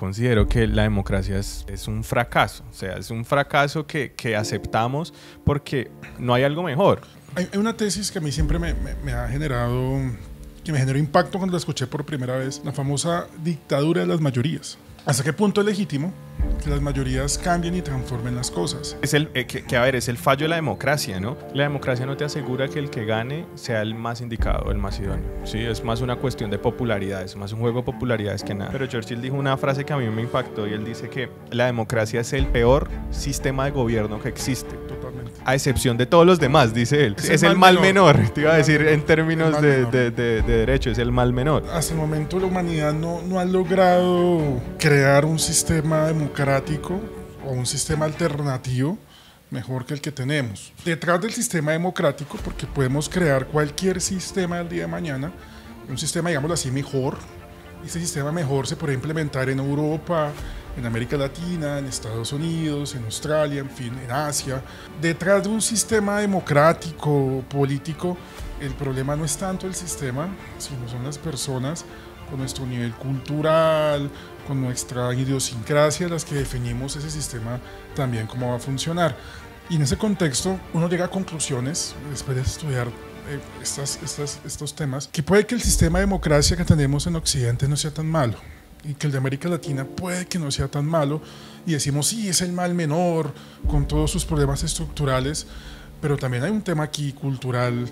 considero que la democracia es un fracaso. O sea, es un fracaso que aceptamos porque no hay algo mejor. Hay una tesis que a mí siempre me ha generado, que me generó impacto cuando la escuché por primera vez, la famosa dictadura de las mayorías. ¿Hasta qué punto es legítimo que las mayorías cambien y transformen las cosas? Es es el fallo de la democracia, ¿no? La democracia no te asegura que el que gane sea el más indicado, el más idóneo. Sí, es más una cuestión de popularidad, es más un juego de popularidades que nada. Pero Churchill dijo una frase que a mí me impactó y él dice que la democracia es el peor sistema de gobierno que existe. Totalmente. A excepción de todos los demás, dice él. Es el mal menor, te iba a decir en términos de derecho, es el mal menor. Hasta el momento la humanidad no ha logrado crear un sistema democrático o un sistema alternativo mejor que el que tenemos. Detrás del sistema democrático, porque podemos crear cualquier sistema del día de mañana, un sistema, digámoslo así, mejor. Ese sistema mejor se puede implementar en Europa, en América Latina, en Estados Unidos, en Australia, en fin, en Asia. Detrás de un sistema democrático, político, el problema no es tanto el sistema, sino son las personas con nuestro nivel cultural, con nuestra idiosincrasia, las que definimos ese sistema también cómo va a funcionar. Y en ese contexto uno llega a conclusiones, después de estudiar estos temas, que puede que el sistema de democracia que tenemos en Occidente no sea tan malo, y que el de América Latina puede que no sea tan malo, y decimos, sí, es el mal menor, con todos sus problemas estructurales, pero también hay un tema aquí cultural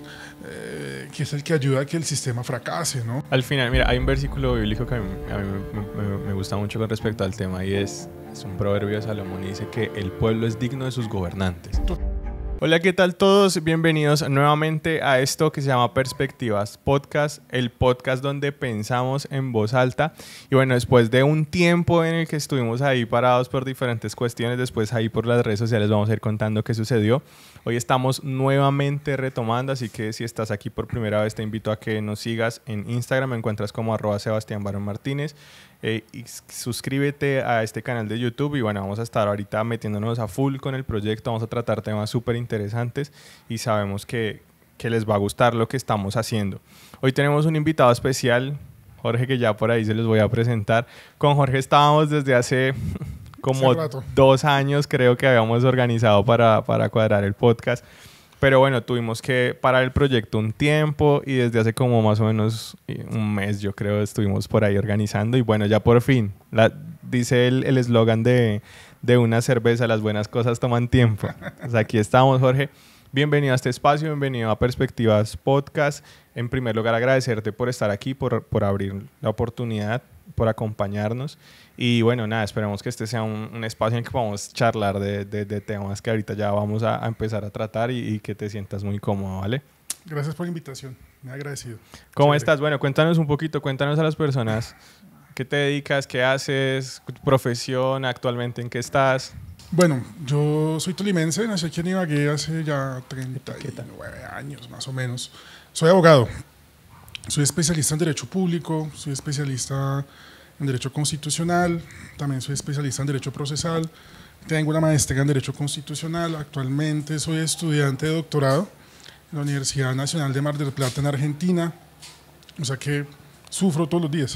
que es el que ayuda a que el sistema fracase, ¿no? Al final, mira, hay un versículo bíblico que a mí me gusta mucho con respecto al tema y es un proverbio de Salomón y dice que el pueblo es digno de sus gobernantes. Hola, ¿qué tal todos? Bienvenidos nuevamente a esto que se llama Perspectivas Podcast, el podcast donde pensamos en voz alta. Y bueno, después de un tiempo en el que estuvimos ahí parados por diferentes cuestiones, después ahí por las redes sociales vamos a ir contando qué sucedió. Hoy estamos nuevamente retomando, así que si estás aquí por primera vez te invito a que nos sigas en Instagram, me encuentras como @SebastianBarón_Martínez. Y suscríbete a este canal de YouTube y bueno, vamos a estar ahorita metiéndonos a full con el proyecto, vamos a tratar temas súper interesantes y sabemos que les va a gustar lo que estamos haciendo. Hoy tenemos un invitado especial, Jorge, que ya por ahí se los voy a presentar. Con Jorge estábamos desde hace como 2 años, creo que habíamos organizado para cuadrar el podcast. Pero bueno, tuvimos que parar el proyecto un tiempo y desde hace como más o menos un mes, yo creo, estuvimos por ahí organizando. Y bueno, ya por fin, dice el eslogan de una cerveza, las buenas cosas toman tiempo. Pues aquí estamos, Jorge. Bienvenido a este espacio, bienvenido a Perspectivas Podcast. En primer lugar, agradecerte por estar aquí, por abrir la oportunidad, por acompañarnos. Y bueno, nada, esperemos que este sea un espacio en que podamos charlar de temas que ahorita ya vamos a empezar a tratar y que te sientas muy cómodo, ¿vale? Gracias por la invitación, me he agradecido. ¿Cómo estás? Bueno, cuéntanos un poquito, cuéntanos a las personas qué te dedicas, qué haces, tu profesión, actualmente en qué estás. Bueno, yo soy tolimense, nací aquí en Ibagué hace ya 39 años más o menos. Soy abogado, soy especialista en Derecho Público, soy especialista en Derecho Constitucional, también soy especialista en Derecho Procesal, tengo una maestría en Derecho Constitucional, actualmente soy estudiante de doctorado en la Universidad Nacional de Mar del Plata en Argentina, o sea que sufro todos los días.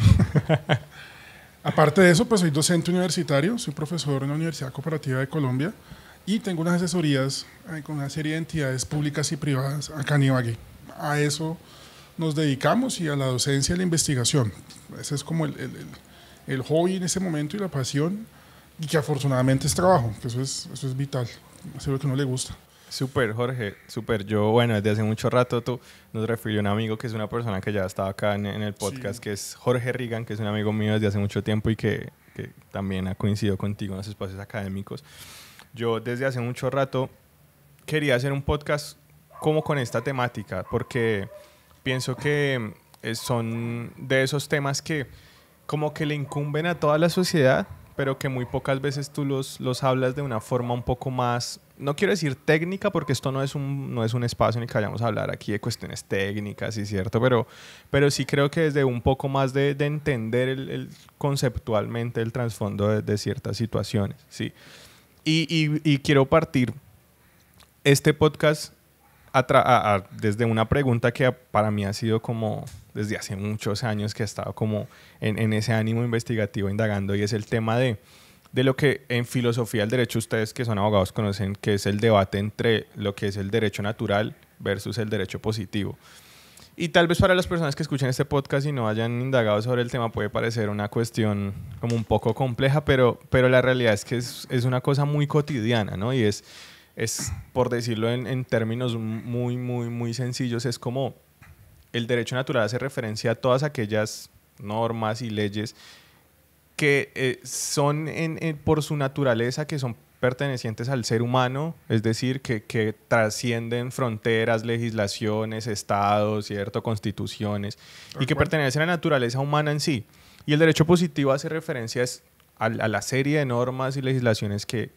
Aparte de eso, pues soy docente universitario, soy profesor en la Universidad Cooperativa de Colombia y tengo unas asesorías con una serie de entidades públicas y privadas acá en Ibagué. A eso nos dedicamos y a la docencia y la investigación. Ese es como el hobby en ese momento y la pasión, y que afortunadamente es trabajo, que eso es vital, hacer lo que no le gusta. Súper, Jorge, súper. Yo, bueno, desde hace mucho rato nos refirió un amigo que es una persona que ya estaba acá en el podcast, sí, que es Jorge Rigan, que es un amigo mío desde hace mucho tiempo y que también ha coincidido contigo en los espacios académicos. Yo desde hace mucho rato quería hacer un podcast como con esta temática, porque pienso que son de esos temas que como que le incumben a toda la sociedad, pero que muy pocas veces tú los hablas de una forma un poco más, no quiero decir técnica, porque esto no es un espacio en el que vayamos a hablar aquí de cuestiones técnicas, ¿sí, cierto? Pero sí creo que desde un poco más de entender conceptualmente el trasfondo de ciertas situaciones, ¿sí? Y quiero partir este podcast desde una pregunta que para mí ha sido como desde hace muchos años, que he estado como en ese ánimo investigativo indagando, y es el tema de lo que en filosofía del derecho ustedes que son abogados conocen, que es el debate entre lo que es el derecho natural versus el derecho positivo. Y tal vez para las personas que escuchen este podcast y no hayan indagado sobre el tema puede parecer una cuestión como un poco compleja, pero la realidad es que es una cosa muy cotidiana, ¿no? Y es por decirlo en términos muy, muy, muy sencillos, es como el derecho natural hace referencia a todas aquellas normas y leyes que son por su naturaleza, que son pertenecientes al ser humano, es decir, que trascienden fronteras, legislaciones, estados, ¿cierto? Constituciones, y que pertenecen a la naturaleza humana en sí. Y el derecho positivo hace referencia a la serie de normas y legislaciones que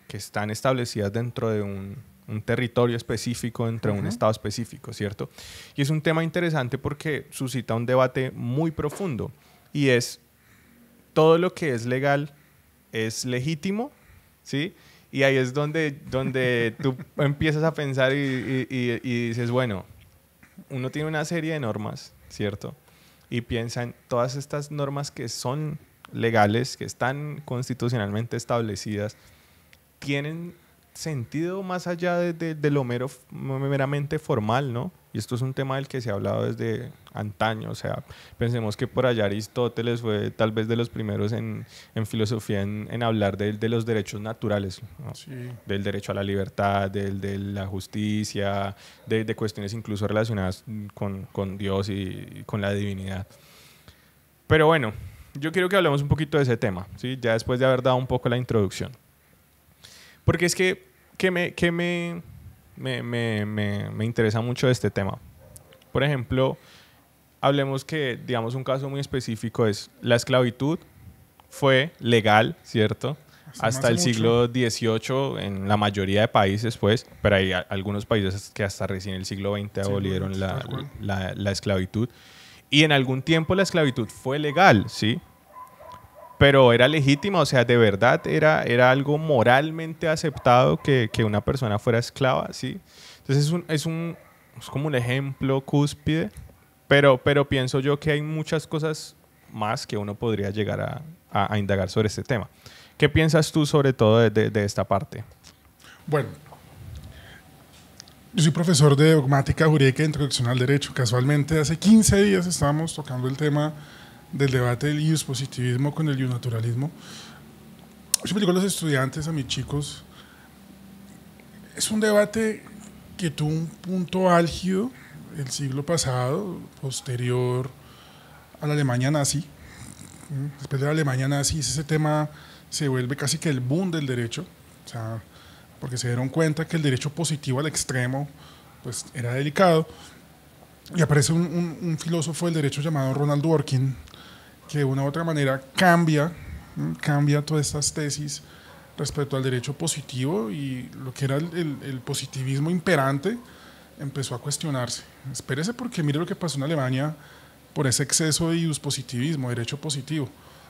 están establecidas dentro de un territorio específico, dentro de un estado específico, ¿cierto? Y es un tema interesante porque suscita un debate muy profundo, y es todo lo que es legal es legítimo, ¿sí? Y ahí es donde tú empiezas a pensar y dices, bueno, uno tiene una serie de normas, ¿cierto? Y piensa en todas estas normas que son legales, que están constitucionalmente establecidas, tienen sentido más allá de lo meramente formal, ¿no? Y esto es un tema del que se ha hablado desde antaño. O sea, pensemos que por allá Aristóteles fue tal vez de los primeros en filosofía en hablar de los derechos naturales, ¿no? Sí. Del derecho a la libertad, de la justicia, de cuestiones incluso relacionadas con Dios y con la divinidad. Pero bueno, yo quiero que hablemos un poquito de ese tema, ¿sí? Ya después de haber dado un poco la introducción. Porque es que me interesa mucho este tema. Por ejemplo, hablemos que, digamos, un caso muy específico es la esclavitud fue legal, ¿cierto? Hasta el siglo XVIII en la mayoría de países, pues, pero hay algunos países que hasta recién el siglo XX abolieron la esclavitud. Y en algún tiempo la esclavitud fue legal, ¿sí? Pero era legítima, o sea, de verdad era algo moralmente aceptado que una persona fuera esclava, ¿sí? Entonces es como un ejemplo cúspide, pero pienso yo que hay muchas cosas más que uno podría llegar a indagar sobre este tema. ¿Qué piensas tú sobre todo de esta parte? Bueno, yo soy profesor de dogmática jurídica e introducción al derecho. Casualmente hace 15 días estábamos tocando el tema del debate del iuspositivismo con el iusnaturalismo. Yo siempre digo a los estudiantes, a mis chicos, es un debate que tuvo un punto álgido el siglo pasado, posterior a la Alemania nazi. Después de la Alemania nazi, ese tema se vuelve casi que el boom del derecho, o sea, porque se dieron cuenta que el derecho positivo al extremo pues, era delicado. Y aparece un filósofo del derecho llamado Ronald Dworkin, que de una u otra manera cambia todas estas tesis respecto al derecho positivo, y lo que era el positivismo imperante empezó a cuestionarse. Espérese, porque mire lo que pasó en Alemania por ese exceso de iuspositivismo, derecho positivo.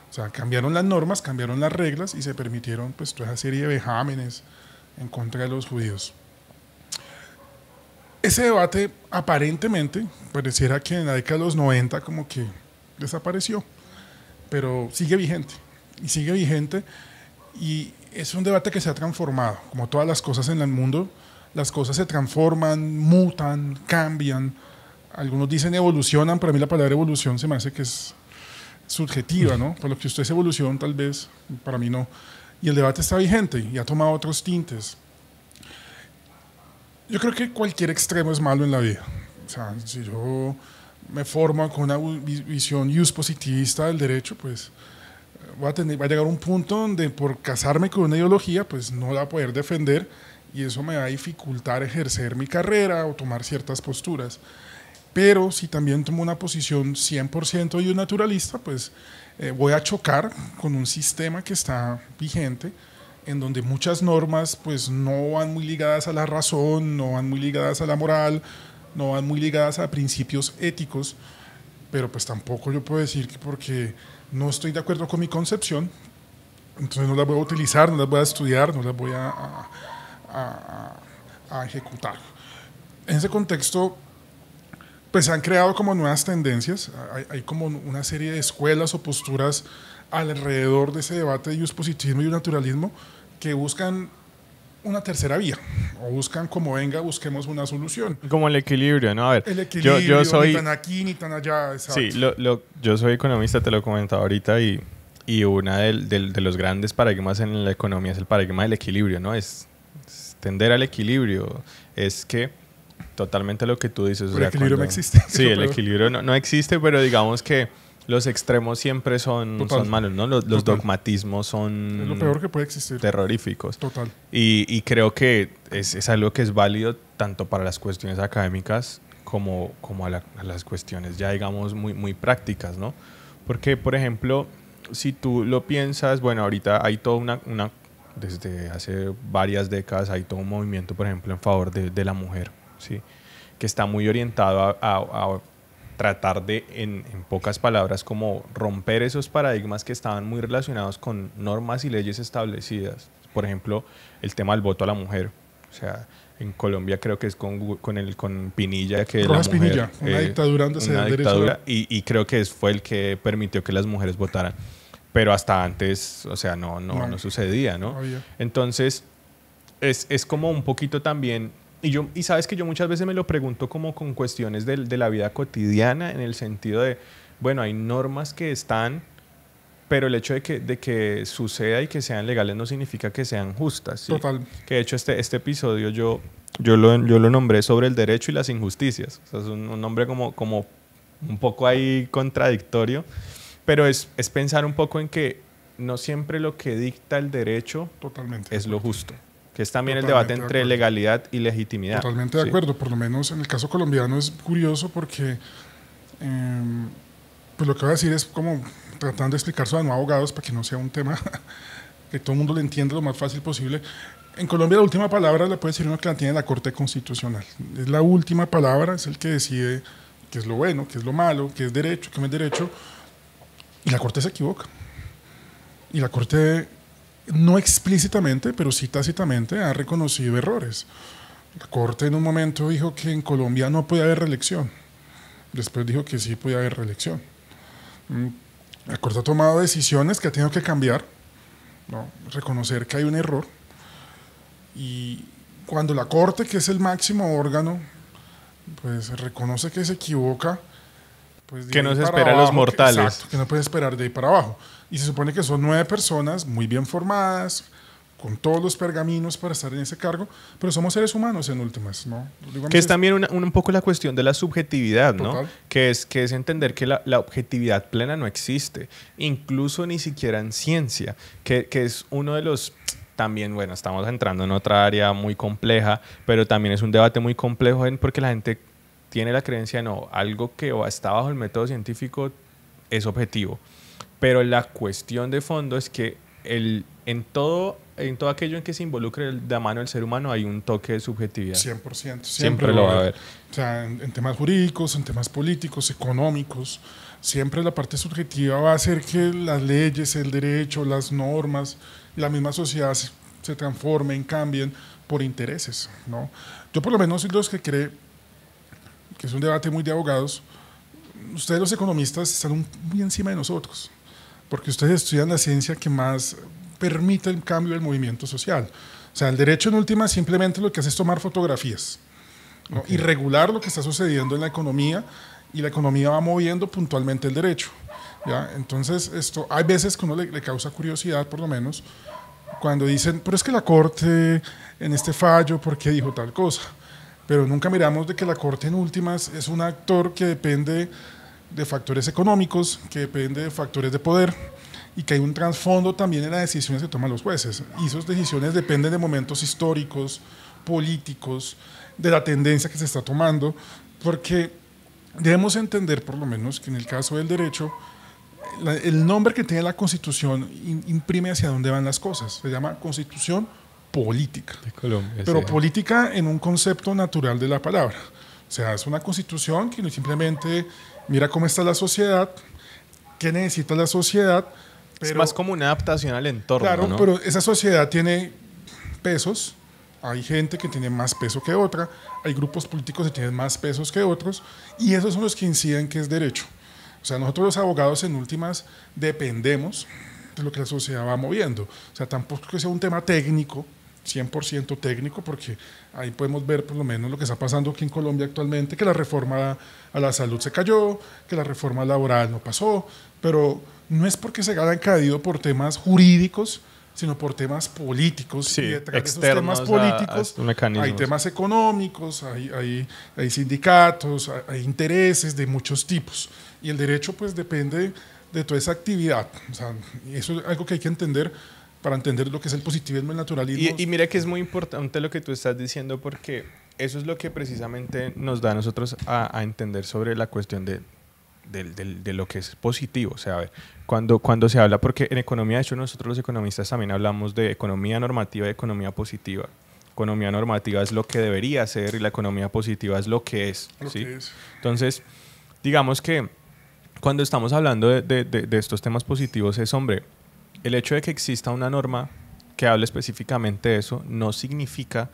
O sea, cambiaron las normas, cambiaron las reglas y se permitieron pues, toda esa serie de vejámenes en contra de los judíos. Ese debate aparentemente pareciera que en la década de los 90 como que desapareció, pero sigue vigente, y es un debate que se ha transformado. Como todas las cosas en el mundo, las cosas se transforman, mutan, cambian. Algunos dicen evolucionan, para mí la palabra evolución se me hace que es subjetiva, ¿no? Por lo que usted es evolución, tal vez, para mí no. Y el debate está vigente y ha tomado otros tintes. Yo creo que cualquier extremo es malo en la vida. O sea, si yo me formo con una visión iuspositivista del derecho, pues va a llegar un punto donde por casarme con una ideología, pues no la voy a poder defender, y eso me va a dificultar ejercer mi carrera o tomar ciertas posturas. Pero si también tomo una posición 100% iusnaturalista, pues voy a chocar con un sistema que está vigente, en donde muchas normas pues no van muy ligadas a la razón, no van muy ligadas a la moral, no van muy ligadas a principios éticos, pero pues tampoco yo puedo decir que porque no estoy de acuerdo con mi concepción, entonces no las voy a utilizar, no las voy a estudiar, no las voy a ejecutar. En ese contexto, pues se han creado como nuevas tendencias, hay como una serie de escuelas o posturas alrededor de ese debate de positivismo y naturalismo que buscan una tercera vía, o buscan como venga, busquemos una solución. Como el equilibrio, ¿no? A ver, El equilibrio, yo soy... ni tan aquí ni tan allá. Exacto. Sí, yo soy economista, te lo comentaba ahorita, y una de los grandes paradigmas en la economía es el paradigma del equilibrio, ¿no? Es tender al equilibrio, es que totalmente lo que tú dices. El equilibrio no existe. Sí, el equilibrio no existe, pero digamos que los extremos siempre son malos, ¿no? Los dogmatismos son... Es lo peor que puede existir. Terroríficos. Total. Y creo que es algo que es válido tanto para las cuestiones académicas como a las cuestiones ya, digamos, muy prácticas, ¿no? Porque, por ejemplo, si tú lo piensas, bueno, ahorita hay toda desde hace varias décadas hay todo un movimiento, por ejemplo, en favor de la mujer, ¿sí? Que está muy orientado a tratar de, en pocas palabras, como romper esos paradigmas que estaban muy relacionados con normas y leyes establecidas. Por ejemplo, el tema del voto a la mujer. O sea, en Colombia creo que es con Pinilla, que Rojas la mujer, Pinilla, una dictadura donde se da el derecho y creo que fue el que permitió que las mujeres votaran. Pero hasta antes, o sea, no sucedía, ¿no? Entonces, es como un poquito también... Y sabes que yo muchas veces me lo pregunto como con cuestiones de la vida cotidiana, en el sentido de, bueno, hay normas que están, pero el hecho de que suceda y que sean legales no significa que sean justas, ¿sí? Total. Que de hecho este episodio yo lo nombré sobre el derecho y las injusticias. O sea, es un nombre como un poco ahí contradictorio, pero es pensar un poco en que no siempre lo que dicta el derecho Totalmente es lo justo. Que es también Totalmente el debate entre legalidad y legitimidad. Totalmente de acuerdo. Por lo menos en el caso colombiano es curioso porque pues lo que voy a decir es como tratando de explicar a no abogados para que no sea un tema que todo el mundo le entienda lo más fácil posible. En Colombia la última palabra la puede decir uno que la tiene la Corte Constitucional. Es la última palabra, es el que decide qué es lo bueno, qué es lo malo, qué es derecho, qué no es derecho. Y la Corte se equivoca. Y la Corte... no explícitamente, pero sí tácitamente ha reconocido errores. La Corte en un momento dijo que en Colombia no podía haber reelección. Después dijo que sí podía haber reelección. La Corte ha tomado decisiones que ha tenido que cambiar, ¿no? Reconocer que hay un error. Y cuando la Corte, que es el máximo órgano, pues reconoce que se equivoca, pues que no se espera a los mortales. Exacto, que no puede esperar de ahí para abajo. Y se supone que son 9 personas muy bien formadas, con todos los pergaminos para estar en ese cargo, pero somos seres humanos en últimas, ¿no? Que es también un poco la cuestión de la subjetividad, ¿no? Total. Que es entender que la objetividad plena no existe, incluso ni siquiera en ciencia, que es uno de los... También, bueno, estamos entrando en otra área muy compleja, pero también es un debate muy complejo porque la gente tiene la creencia, no, algo que está bajo el método científico es objetivo. Pero la cuestión de fondo es que en todo aquello en que se involucre la mano del ser humano hay un toque de subjetividad. 100%. Siempre lo va a haber. O sea, en temas jurídicos, en temas políticos, económicos, siempre la parte subjetiva va a hacer que las leyes, el derecho, las normas, la misma sociedad se transformen, cambien por intereses, ¿no? Yo por lo menos soy de los que cree que es un debate muy de abogados. Ustedes los economistas están muy encima de nosotros, porque ustedes estudian la ciencia que más permite el cambio del movimiento social. O sea, el derecho en última simplemente lo que hace es tomar fotografías, ¿no? Okay. Y regular lo que está sucediendo en la economía, y la economía va moviendo puntualmente el derecho, ¿ya? Entonces, hay veces que uno le causa curiosidad, por lo menos, cuando dicen, pero es que la Corte en este fallo, ¿por qué dijo tal cosa? Pero nunca miramos de que la Corte en últimas es un actor que depende de factores económicos, que depende de factores de poder, y que hay un trasfondo también en las decisiones que toman los jueces. Y esas decisiones dependen de momentos históricos, políticos, de la tendencia que se está tomando, porque debemos entender, por lo menos, que en el caso del derecho, el nombre que tiene la Constitución imprime hacia dónde van las cosas. Se llama Constitución Política. De Colombia, pero sí. Política en un concepto natural de la palabra. O sea, es una constitución que simplemente mira cómo está la sociedad, qué necesita la sociedad. Pero, es más como una adaptación al entorno, claro, ¿no? pero esa sociedad tiene pesos, Hay gente que tiene más peso que otra, hay grupos políticos que tienen más pesos que otros, y esos son los que inciden que es derecho. O sea, nosotros los abogados en últimas dependemos de lo que la sociedad va moviendo. O sea, tampoco que sea un tema técnico, 100% técnico, porque ahí podemos ver por lo menos lo que está pasando aquí en Colombia actualmente, que la reforma a la salud se cayó, que la reforma laboral no pasó, pero no es porque se hayan caído por temas jurídicos, sino por temas políticos. Sí, y detrás de esos externos temas políticos mecanismos. hay temas económicos, hay sindicatos, hay intereses de muchos tipos. Y el derecho pues depende de toda esa actividad. O sea, eso es algo que hay que entender para entender lo que es el positivismo y el naturalismo. Y mira que es muy importante lo que tú estás diciendo, porque eso es lo que precisamente nos da a nosotros a entender sobre la cuestión de lo que es positivo. O sea, a ver, cuando se habla, porque en economía, de hecho, nosotros los economistas también hablamos de economía normativa y economía positiva. Economía normativa es lo que debería ser y la economía positiva es lo que es. ¿Sí? Entonces, digamos que cuando estamos hablando de estos temas positivos es, hombre, el hecho de que exista una norma que hable específicamente de eso no significa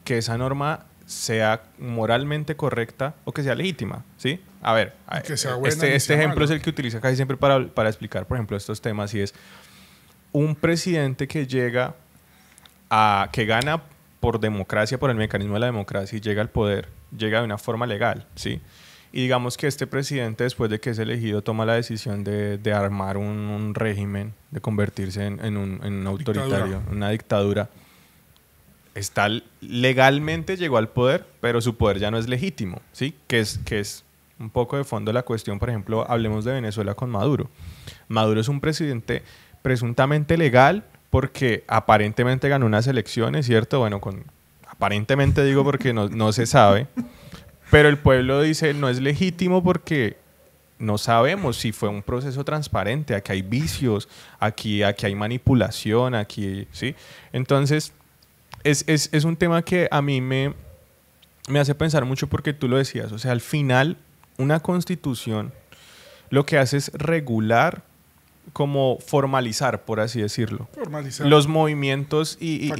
que esa norma sea moralmente correcta o que sea legítima, ¿sí? A ver, que sea buena, este ejemplo es el que utiliza casi siempre para explicar, por ejemplo, estos temas, y es un presidente que que gana por democracia, por el mecanismo de la democracia, y llega al poder, llega de una forma legal, ¿sí? Y digamos que este presidente, después de que es elegido, toma la decisión de armar un régimen, de convertirse en un autoritario, una dictadura. Legalmente llegó al poder, pero su poder ya no es legítimo, ¿sí? Que es un poco de fondo la cuestión. Por ejemplo, hablemos de Venezuela con Maduro. Maduro es un presidente presuntamente legal porque aparentemente ganó unas elecciones, ¿cierto? Bueno, aparentemente digo porque no se sabe. Pero el pueblo dice no es legítimo porque no sabemos si fue un proceso transparente. Aquí hay vicios, aquí hay manipulación, ¿sí? Entonces, es un tema que a mí me hace pensar mucho porque tú lo decías. O sea, al final, una constitución lo que hace es regular, como formalizar, por así decirlo, los movimientos y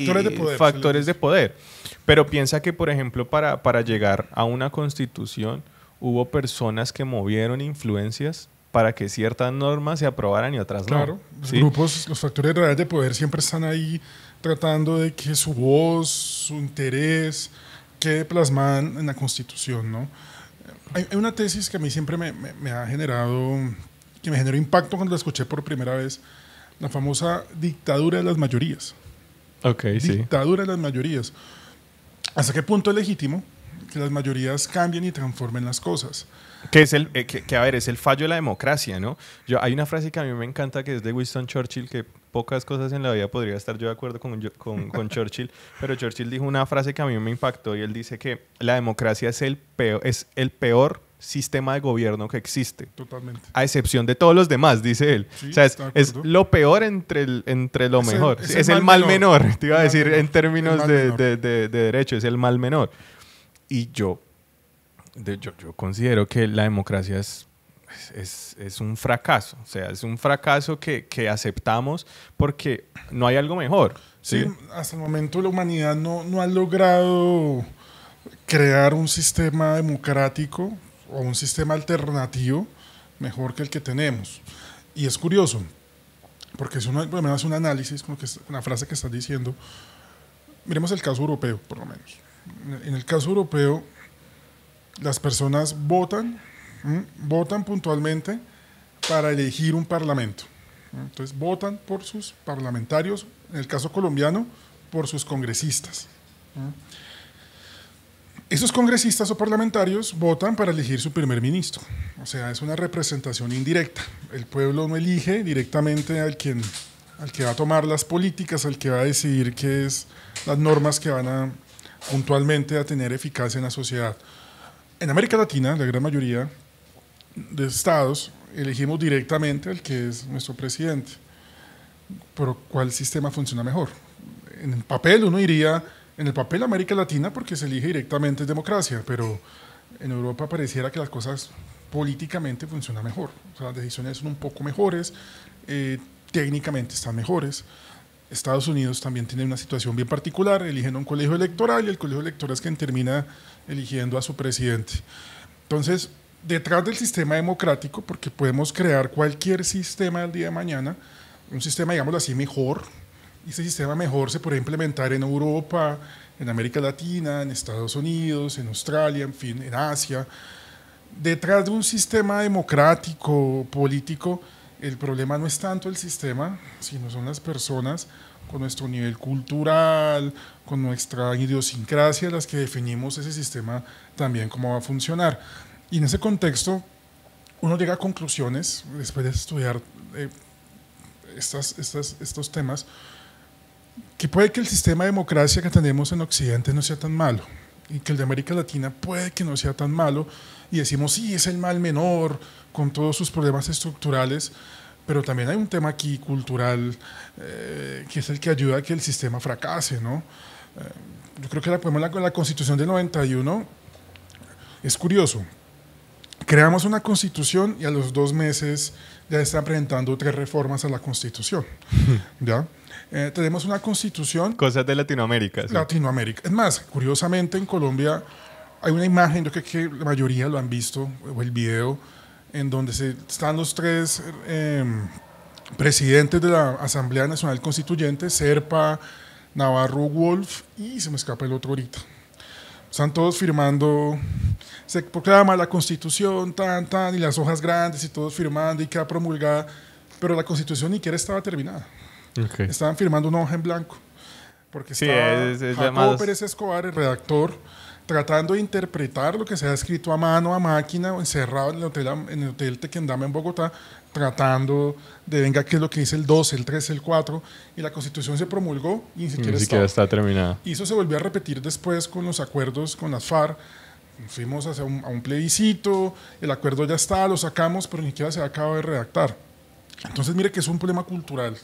factores de poder. Pero piensa que, por ejemplo, para llegar a una constitución hubo personas que movieron influencias para que ciertas normas se aprobaran y otras no. Claro, los grupos, los factores reales de poder siempre están ahí tratando de que su voz, su interés quede plasmada en la constitución, ¿no? Hay una tesis que a mí siempre me ha generado, que me generó impacto cuando la escuché por primera vez, la famosa dictadura de las mayorías. Dictadura de las mayorías. ¿Hasta qué punto es legítimo que las mayorías cambien y transformen las cosas? Que es es el fallo de la democracia, ¿no? Hay una frase que a mí me encanta, que es de Winston Churchill, que pocas cosas en la vida podría estar yo de acuerdo con Churchill, pero Churchill dijo una frase que a mí me impactó, y él dice que la democracia es el peor sistema de gobierno que existe. Totalmente. A excepción de todos los demás, dice él. Sí, o sea, es lo peor entre lo mejor. Es el mal menor, te iba a decir, en términos de derecho, es el mal menor. Y yo considero que la democracia es un fracaso. O sea, es un fracaso que aceptamos porque no hay algo mejor. Sí, hasta el momento la humanidad no ha logrado crear un sistema democrático o un sistema alternativo mejor que el que tenemos. Y es curioso, porque si uno por lo menos hace un análisis con una frase que estás diciendo, miremos el caso europeo, por lo menos. En el caso europeo, las personas votan puntualmente para elegir un parlamento. Entonces votan por sus parlamentarios, en el caso colombiano, por sus congresistas. Esos congresistas o parlamentarios votan para elegir su primer ministro. O sea, es una representación indirecta. El pueblo no elige directamente al que va a tomar las políticas, al que va a decidir qué es las normas que van a puntualmente a tener eficacia en la sociedad. En América Latina, la gran mayoría de estados, elegimos directamente al que es nuestro presidente. Pero ¿cuál sistema funciona mejor? En el papel uno iría, en el papel América Latina, porque se elige directamente, es democracia, pero en Europa pareciera que las cosas políticamente funcionan mejor. O sea, las decisiones son un poco mejores, técnicamente están mejores. Estados Unidos también tiene una situación bien particular, eligen un colegio electoral y el colegio electoral es quien termina eligiendo a su presidente. Entonces, detrás del sistema democrático, porque podemos crear cualquier sistema del día de mañana, un sistema, digámoslo así, mejor, y ese sistema mejor se puede implementar en Europa, en América Latina, en Estados Unidos, en Australia, en fin, en Asia. Detrás de un sistema democrático, político, el problema no es tanto el sistema, sino son las personas con nuestro nivel cultural, con nuestra idiosincrasia, las que definimos ese sistema también cómo va a funcionar. Y en ese contexto, uno llega a conclusiones, después de estudiar estos temas, que puede que el sistema de democracia que tenemos en Occidente no sea tan malo, y que el de América Latina puede que no sea tan malo, y decimos, sí, es el mal menor, con todos sus problemas estructurales, pero también hay un tema aquí cultural que es el que ayuda a que el sistema fracase, ¿no? Yo creo que la Constitución del 91 es curioso. Creamos una Constitución y a los 2 meses ya están presentando 3 reformas a la Constitución, ¿ya? Tenemos una Constitución... Cosas de Latinoamérica. Sí. Latinoamérica. Es más, curiosamente en Colombia hay una imagen, yo creo que la mayoría lo han visto, o el video, en donde están los 3 presidentes de la Asamblea Nacional Constituyente, Serpa, Navarro, Wolf, y se me escapa el otro ahorita. Están todos firmando, se proclama la Constitución, y las hojas grandes y todos firmando y queda promulgada, pero la Constitución ni siquiera estaba terminada. Okay. Estaban firmando una hoja en blanco, porque estaba Jacobo Pérez Escobar, el redactor, tratando de interpretar lo que se ha escrito a mano, a máquina, o encerrado en el hotel Tequendama en Bogotá, tratando de, venga, qué es lo que dice el 2, el 3, el 4, y la Constitución se promulgó y ni siquiera está terminada. Y eso se volvió a repetir después con los acuerdos con las FARC. Fuimos a un plebiscito, el acuerdo ya está, lo sacamos, pero ni siquiera se acaba de redactar. Entonces, mire que es un problema cultural.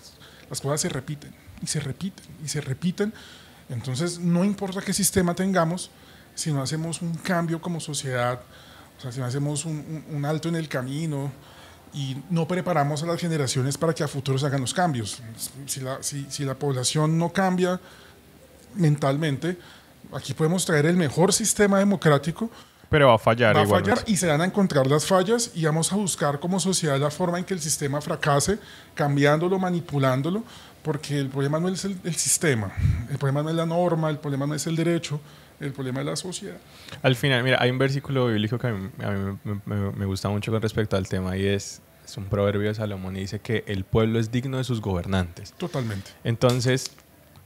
Las cosas se repiten, y se repiten, y se repiten. Entonces, no importa qué sistema tengamos, si no hacemos un cambio como sociedad, o sea, si no hacemos un alto en el camino y no preparamos a las generaciones para que a futuro se hagan los cambios. Si la población no cambia mentalmente, aquí podemos traer el mejor sistema democrático, pero va a fallar. Va a fallar y se van a encontrar las fallas y vamos a buscar como sociedad la forma en que el sistema fracase, cambiándolo, manipulándolo, porque el problema no es el sistema, el problema no es la norma, el problema no es el derecho, el problema es la sociedad. Al final, mira, hay un versículo bíblico que a mí me gusta mucho con respecto al tema y es un proverbio de Salomón y dice que el pueblo es digno de sus gobernantes. Totalmente. Entonces,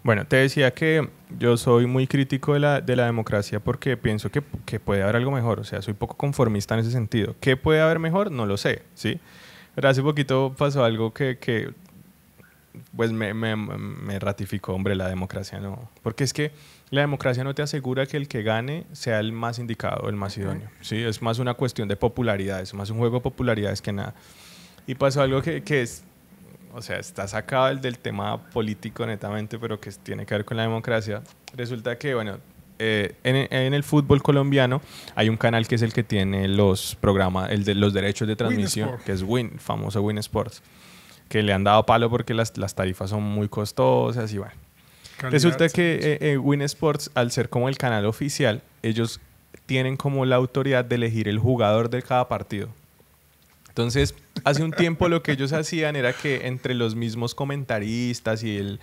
bueno, te decía que yo soy muy crítico de la democracia porque pienso que puede haber algo mejor, o sea, soy poco conformista en ese sentido. ¿Qué puede haber mejor? No lo sé, ¿sí? Pero hace poquito pasó algo que pues me ratificó, hombre, la democracia no. Porque es que la democracia no te asegura que el que gane sea el más indicado, el más idóneo. ¿Sí? Es más una cuestión de popularidad, es más un juego de popularidades que nada. Y pasó algo que es, o sea, está sacado del tema político netamente, pero que tiene que ver con la democracia. Resulta que, bueno, en el fútbol colombiano hay un canal que es el que tiene los programas, el de los derechos de transmisión, que es el famoso Win Sports, que le han dado palo porque las tarifas son muy costosas y bueno. Calidad. Resulta que Win Sports, al ser como el canal oficial, ellos tienen como la autoridad de elegir el jugador de cada partido. Entonces, hace un tiempo lo que ellos hacían era que entre los mismos comentaristas y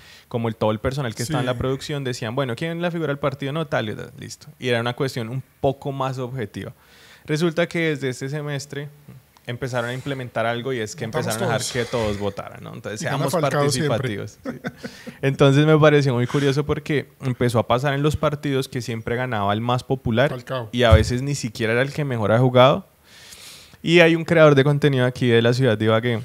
todo el personal que estaba en la producción decían, bueno, ¿quién es la figura del partido? No, tal, listo. Y era una cuestión un poco más objetiva. Resulta que desde este semestre empezaron a implementar algo y es que empezaron a dejar que todos votaran, ¿no? Entonces, seamos participativos. Sí. Entonces, me pareció muy curioso porque empezó a pasar en los partidos que siempre ganaba el más popular Falcao. Y a veces ni siquiera era el que mejor ha jugado. Y hay un creador de contenido aquí de la ciudad de Ibagué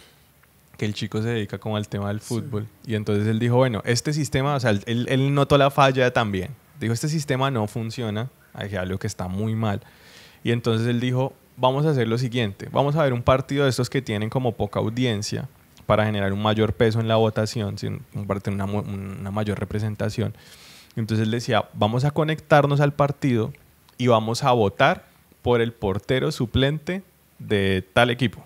que el chico se dedica como al tema del fútbol. Sí. Y entonces él dijo, bueno, este sistema, o sea, él notó la falla también. Dijo, este sistema no funciona, hay algo que está muy mal. Y entonces él dijo, vamos a hacer lo siguiente, vamos a ver un partido de estos que tienen como poca audiencia para generar un mayor peso en la votación, una mayor representación. Entonces él decía, vamos a conectarnos al partido y vamos a votar por el portero suplente de tal equipo,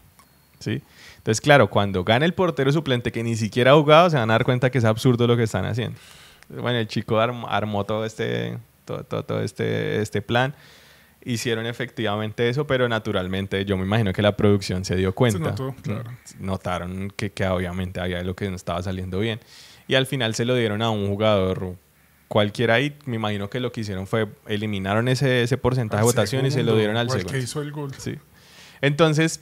¿sí? Entonces, claro, cuando gana el portero suplente que ni siquiera ha jugado, se van a dar cuenta que es absurdo lo que están haciendo. Bueno, el chico armó todo este plan. Hicieron efectivamente eso, pero naturalmente yo me imagino que la producción se dio cuenta. Se notó, claro. Notaron que obviamente había algo que no estaba saliendo bien. Y al final se lo dieron a un jugador cualquiera y me imagino que lo que hicieron fue eliminaron ese porcentaje de votación y se lo dieron al segundo. Que hizo el gol. Sí. Entonces,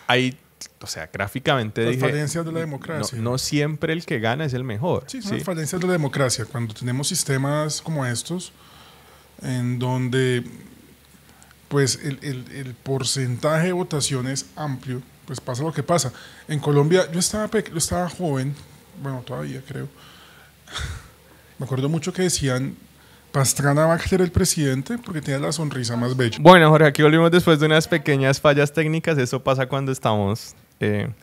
ahí, o sea, gráficamente las dije... falencias de la democracia. No siempre el que gana es el mejor. Sí, son las falencias de la democracia. Cuando tenemos sistemas como estos, en donde pues el porcentaje de votación es amplio, pues pasa lo que pasa. En Colombia, yo estaba joven, bueno, todavía creo. Me acuerdo mucho que decían, Pastrana va a ser el presidente porque tiene la sonrisa más bella. Bueno, Jorge, aquí volvimos después de unas pequeñas fallas técnicas. Eso pasa cuando estamos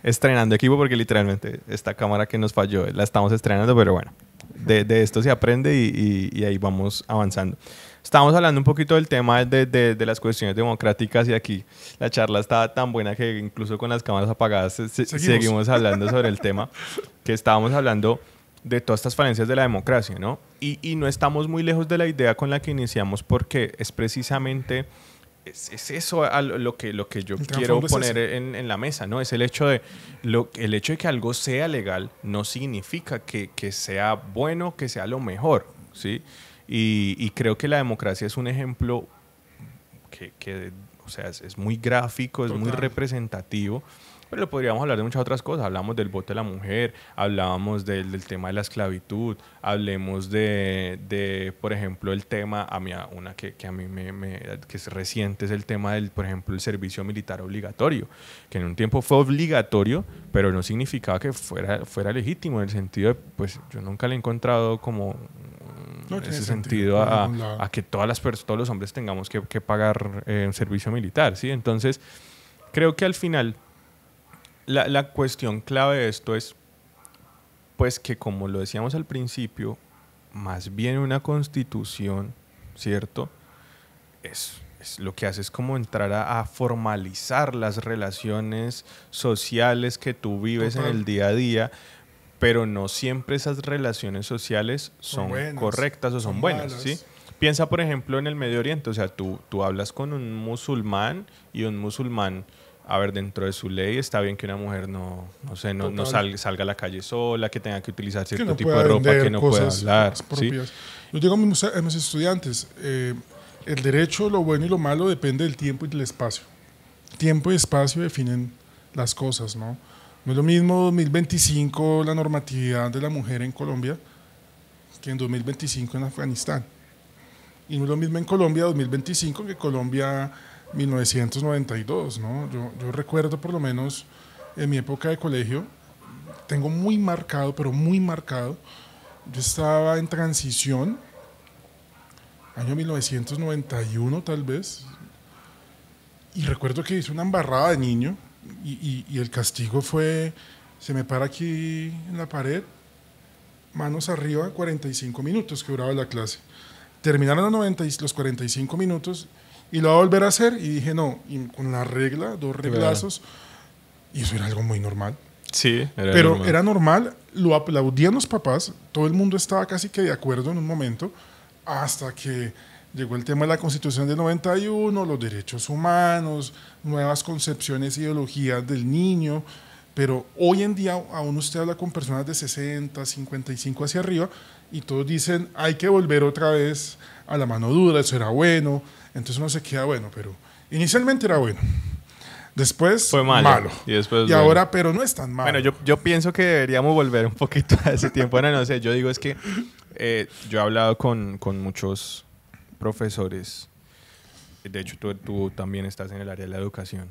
estrenando equipo, porque literalmente esta cámara que nos falló la estamos estrenando, pero bueno, de esto se aprende y ahí vamos avanzando. Estábamos hablando un poquito del tema de las cuestiones democráticas y aquí la charla estaba tan buena que incluso con las cámaras apagadas seguimos hablando sobre el tema, que estábamos hablando de todas estas falencias de la democracia, ¿no? Y no estamos muy lejos de la idea con la que iniciamos, porque es precisamente es eso lo que yo quiero poner en la mesa, ¿no? Es el hecho de que algo sea legal no significa que sea bueno, que sea lo mejor, ¿sí? Y creo que la democracia es un ejemplo que o sea, es muy gráfico, es muy representativo. Pero lo podríamos hablar de muchas otras cosas. Hablamos del voto de la mujer, hablábamos del tema de la esclavitud, hablemos de por ejemplo, el tema, una que a mí que es reciente, es el tema del, por ejemplo, el servicio militar obligatorio, que en un tiempo fue obligatorio, pero no significaba que fuera legítimo, en el sentido de, pues yo nunca le he encontrado como en ese sentido a que todos los hombres tengamos que pagar un servicio militar, ¿sí? Entonces, creo que al final la cuestión clave de esto es, pues, que como lo decíamos al principio, más bien una constitución, ¿cierto? Es lo que hace es como entrar a formalizar las relaciones sociales que tú vives en el día a día, pero no siempre esas relaciones sociales son correctas o son buenas, ¿sí? Piensa, por ejemplo, en el Medio Oriente. O sea, tú hablas con un musulmán y un musulmán, a ver, dentro de su ley está bien que una mujer no salga a la calle sola, que tenga que utilizar cierto tipo de ropa, que no pueda hablar, ¿sí? Yo digo a mis estudiantes, el derecho, lo bueno y lo malo depende del tiempo y del espacio. Tiempo y espacio definen las cosas, ¿no? No es lo mismo 2025 la normatividad de la mujer en Colombia que en 2025 en Afganistán. Y no es lo mismo en Colombia 2025 que Colombia 1992, ¿no? Yo recuerdo, por lo menos en mi época de colegio, tengo muy marcado, pero muy marcado, yo estaba en transición, año 1991 tal vez, y recuerdo que hice una embarrada de niño y el castigo fue, se me para aquí en la pared, manos arriba, 45 minutos que duraba la clase. Terminaron los 45 minutos y lo voy a volver a hacer, y dije no, y con la regla, 2 reglazos, y eso era algo muy normal. Sí, era normal, lo aplaudían los papás, todo el mundo estaba casi que de acuerdo en un momento, hasta que llegó el tema de la Constitución del 91, los derechos humanos, nuevas concepciones e ideologías del niño, pero hoy en día aún usted habla con personas de 60, 55 hacia arriba, y todos dicen, hay que volver otra vez a la mano dura, eso era bueno. Entonces uno se queda, bueno, pero inicialmente era bueno, después fue malo. Y ahora, pero no es tan malo. Bueno, yo pienso que deberíamos volver un poquito a ese tiempo. Bueno, no sé, yo digo es que yo he hablado con muchos profesores, de hecho tú también estás en el área de la educación,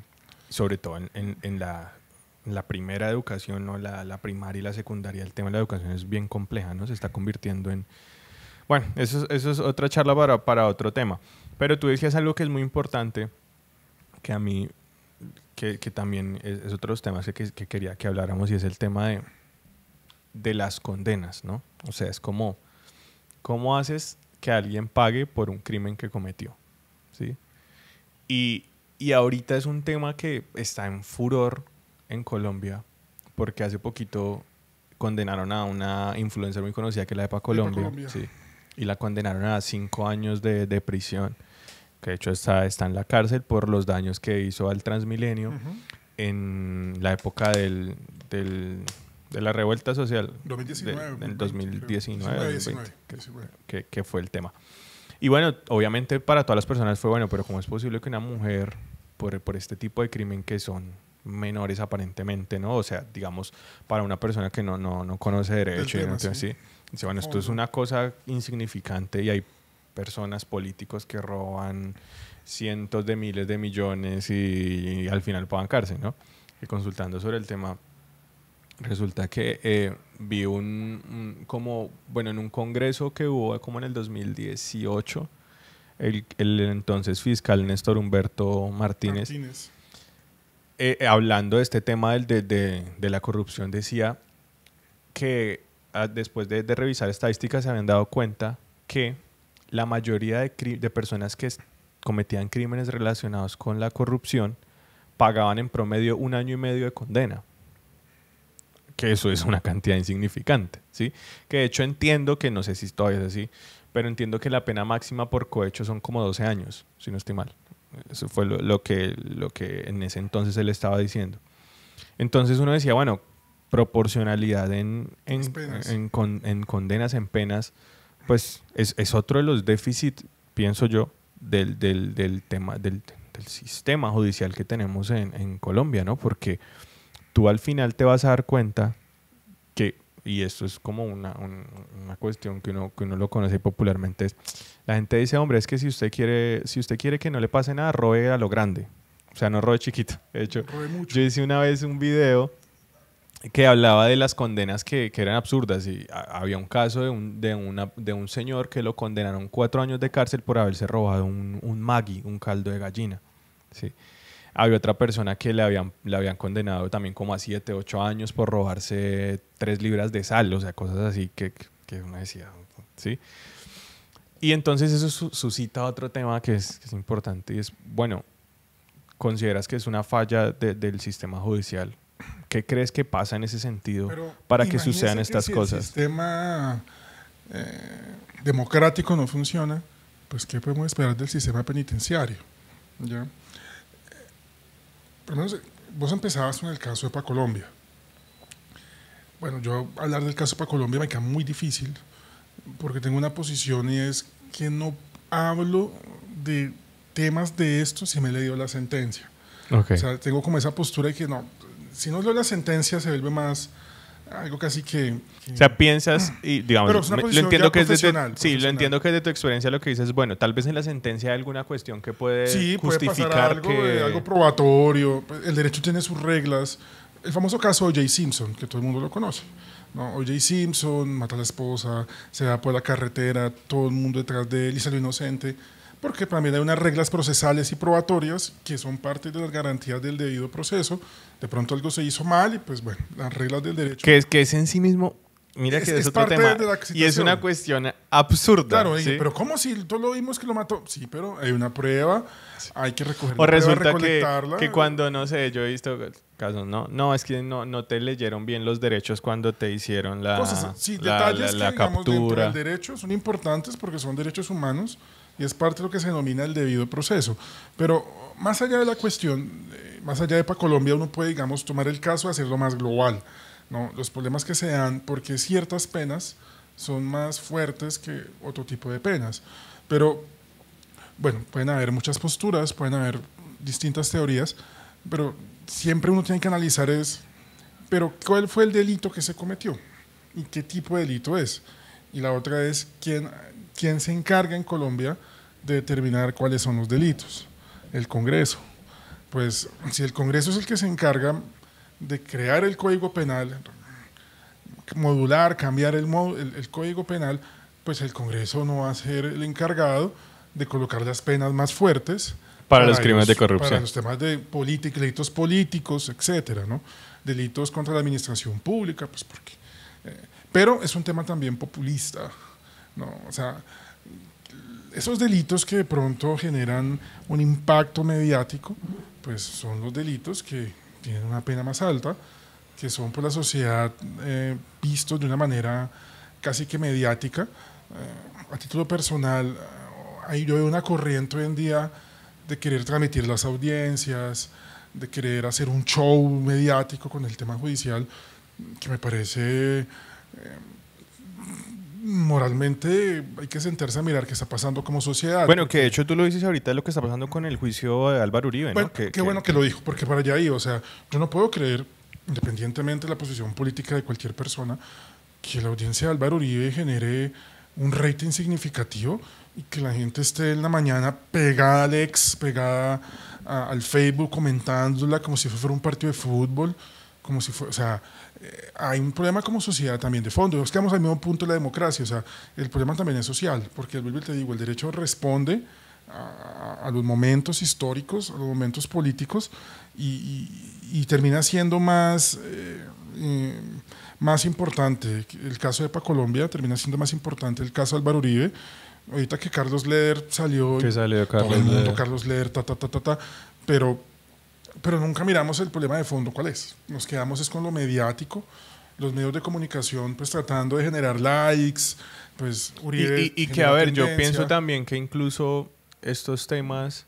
sobre todo en la primera educación, ¿no? La primaria y la secundaria. El tema de la educación es bien compleja, ¿no? Se está convirtiendo en... Bueno, eso es otra charla para otro tema. Pero tú decías algo que es muy importante, que a mí, que también es otro de los temas que quería que habláramos, y es el tema de las condenas, ¿no? O sea, es como, ¿cómo haces que alguien pague por un crimen que cometió? ¿Sí? Y ahorita es un tema que está en furor en Colombia, porque hace poquito condenaron a una influencer muy conocida que es la Epa Colombia, sí, y la condenaron a 5 años de prisión, que de hecho está en la cárcel por los daños que hizo al Transmilenio en la época de la revuelta social 2019, del 2019, 19, que fue el tema. Y bueno, obviamente para todas las personas fue bueno, pero ¿cómo es posible que una mujer, por este tipo de crimen que son menores aparentemente, ¿no? O sea, digamos, para una persona que no conoce derecho, tema, sí. Dice, bueno, esto es una cosa insignificante y hay personas políticos que roban cientos de miles de millones y al final pagan cárcel, ¿no? Y consultando sobre el tema, resulta que vi en un congreso que hubo como en el 2018, el entonces fiscal Néstor Humberto Martínez. Hablando de este tema de la corrupción, decía que después de revisar estadísticas se habían dado cuenta que la mayoría de personas que cometían crímenes relacionados con la corrupción pagaban en promedio 1 año y medio de condena. Que eso es una cantidad insignificante, ¿sí? Que de hecho entiendo que, no sé si todavía es así, pero entiendo que la pena máxima por cohecho son como 12 años, si no estoy mal. Eso fue lo que en ese entonces él estaba diciendo. Entonces uno decía, bueno, proporcionalidad en condenas, en penas, pues es otro de los déficits, pienso yo, del tema del sistema judicial que tenemos en Colombia, ¿no? Porque tú al final te vas a dar cuenta que, y esto es como una cuestión que uno lo conoce popularmente, la gente dice, hombre, es que si usted quiere que no le pase nada, robe a lo grande, o sea, no robe chiquito. De hecho, yo hice una vez un video que hablaba de las condenas que eran absurdas y había un caso de un señor que lo condenaron 4 años de cárcel por haberse robado un Maggi, un caldo de gallina, ¿sí? Había otra persona que le habían condenado también como a 7, 8 años por robarse 3 libras de sal, o sea, cosas así que uno decía, ¿sí? Y entonces eso suscita otro tema que es importante y es, bueno, ¿consideras que es una falla del sistema judicial? ¿Qué crees que pasa en ese sentido para que sucedan estas cosas? Si el sistema democrático no funciona, pues ¿qué podemos esperar del sistema penitenciario? ¿Ya? Vos empezabas con el caso de Epa Colombia. Bueno, yo hablar del caso de Epa Colombia me queda muy difícil porque tengo una posición y es que no hablo de temas de esto si me he leído la sentencia. Okay. O sea, tengo como esa postura de que no, si no leo la sentencia se vuelve más algo casi que... O sea, piensas y digamos, lo entiendo que es lo entiendo que es de tu experiencia lo que dices, bueno, tal vez en la sentencia hay alguna cuestión que puede justificar puede pasar algo probatorio, el derecho tiene sus reglas. El famoso caso de O.J. Simpson, que todo el mundo lo conoce, ¿no? O.J. Simpson mata a la esposa, se va por la carretera, todo el mundo detrás de él y salió inocente, porque también hay unas reglas procesales y probatorias que son parte de las garantías del debido proceso. De pronto algo se hizo mal y pues bueno, las reglas del derecho. Que es en sí mismo, mira que es otro tema, y es una cuestión absurda. Claro, ¿sí? Pero ¿cómo si todos lo vimos que lo mató? Sí, pero hay una prueba, hay que recoger o la prueba, resulta recolectarla. que cuando, no sé, yo he visto casos, no, es que no te leyeron bien los derechos cuando te hicieron la detalles la que, digamos, captura. Dentro del derecho son importantes porque son derechos humanos y es parte de lo que se denomina el debido proceso. Pero más allá de la cuestión, más allá de Epa Colombia, uno puede, digamos, tomar el caso y hacerlo más global, ¿no? Los problemas que se dan porque ciertas penas son más fuertes que otro tipo de penas. Pero, bueno, pueden haber muchas posturas, pueden haber distintas teorías, pero siempre uno tiene que analizar pero ¿cuál fue el delito que se cometió? ¿Y qué tipo de delito es? Y la otra es quién se encarga en Colombia de determinar cuáles son los delitos. El Congreso. Pues si el Congreso es el que se encarga de crear el Código Penal, modular, cambiar el Código Penal, pues el Congreso no va a ser el encargado de colocar las penas más fuertes para los crímenes de corrupción, para los temas de delitos políticos, etcétera, ¿no? Delitos contra la administración pública, pues porque... pero es un tema también populista, ¿no? O sea, esos delitos que de pronto generan un impacto mediático, pues son los delitos que tienen una pena más alta, que son por la sociedad vistos de una manera casi que mediática. A título personal, ahí yo veo una corriente hoy en día de querer transmitir las audiencias, de querer hacer un show mediático con el tema judicial, que me parece moralmente hay que sentarse a mirar qué está pasando como sociedad. Bueno, que de hecho tú lo dices ahorita, lo que está pasando con el juicio de Álvaro Uribe, bueno, ¿no? qué bueno que lo dijo, porque para allá iba. O sea, yo no puedo creer, independientemente de la posición política de cualquier persona, que la audiencia de Álvaro Uribe genere un rating significativo y que la gente esté en la mañana pegada al ex, pegada al Facebook, comentándola como si fuera un partido de fútbol, como si fuera, o sea, hay un problema como sociedad también de fondo. Nos quedamos al mismo punto de la democracia, o sea, el problema también es social, porque vuelvo y te digo, el derecho responde a los momentos históricos, a los momentos políticos y termina siendo más importante. El caso de Colombia termina siendo más importante el caso de Álvaro Uribe. Ahorita que Carlos Leder salió, que salió todo el mundo, Carlos Leder, pero nunca miramos el problema de fondo, ¿cuál es? Nos quedamos es con lo mediático, los medios de comunicación pues tratando de generar likes, pues Uribe y que a ver, yo pienso también que incluso estos temas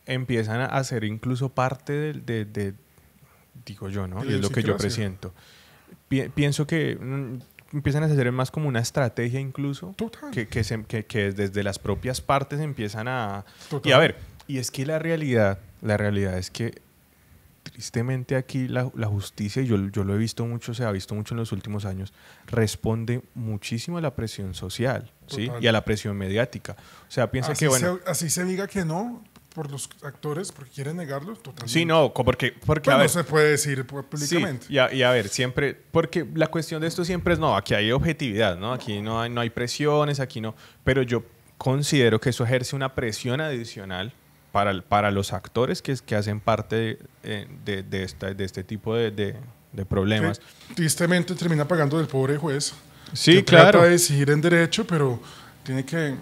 empiezan a ser incluso parte de digo yo, ¿no? Y es lo que yo presiento. Pienso que empiezan a ser más como una estrategia incluso, que desde las propias partes empiezan a... Total. Y a ver, y es que la realidad es que tristemente aquí la justicia, y yo lo he visto mucho, se ha visto mucho en los últimos años, responde muchísimo a la presión social, ¿sí? Y a la presión mediática. O sea, piensa que, bueno... así se diga que no por los actores, porque quieren negarlo totalmente. Sí, no, porque bueno, a ver, no se puede decir públicamente. Sí, y a ver, siempre, porque la cuestión de esto siempre es, no, aquí hay objetividad, ¿no? Aquí no hay presiones, aquí no, pero yo considero que eso ejerce una presión adicional para los actores que hacen parte de este tipo de problemas. Que tristemente termina pagando del pobre juez. Sí, que claro. Trata de decidir en derecho, pero tiene que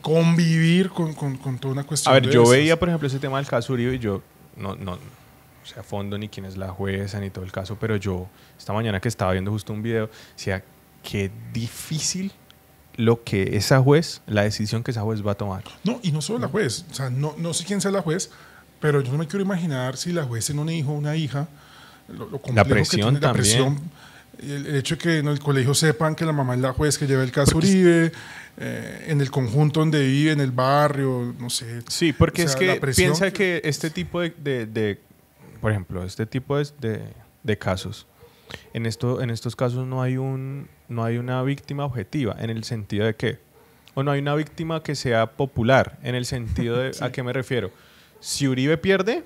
convivir con toda una cuestión. A ver, yo veía, por ejemplo, ese tema del caso Uribe y yo no sé a fondo ni quién es la jueza ni todo el caso, pero yo esta mañana que estaba viendo justo un video, decía qué difícil lo que esa juez, la decisión que esa juez va a tomar. No, y no solo la juez, o sea, no sé quién sea la juez, pero yo no me quiero imaginar si la juez tiene un hijo o una hija, lo la presión que tiene, también. La presión, el hecho de que en el colegio sepan que la mamá es la juez que lleva el caso Uribe, en el conjunto donde vive, en el barrio, no sé. Sí, porque o sea, es que piensa que este tipo por ejemplo, este tipo de casos, en estos casos no hay una víctima objetiva, en el sentido de que, o no hay una víctima que sea popular, en el sentido de, sí. ¿A qué me refiero? Si Uribe pierde,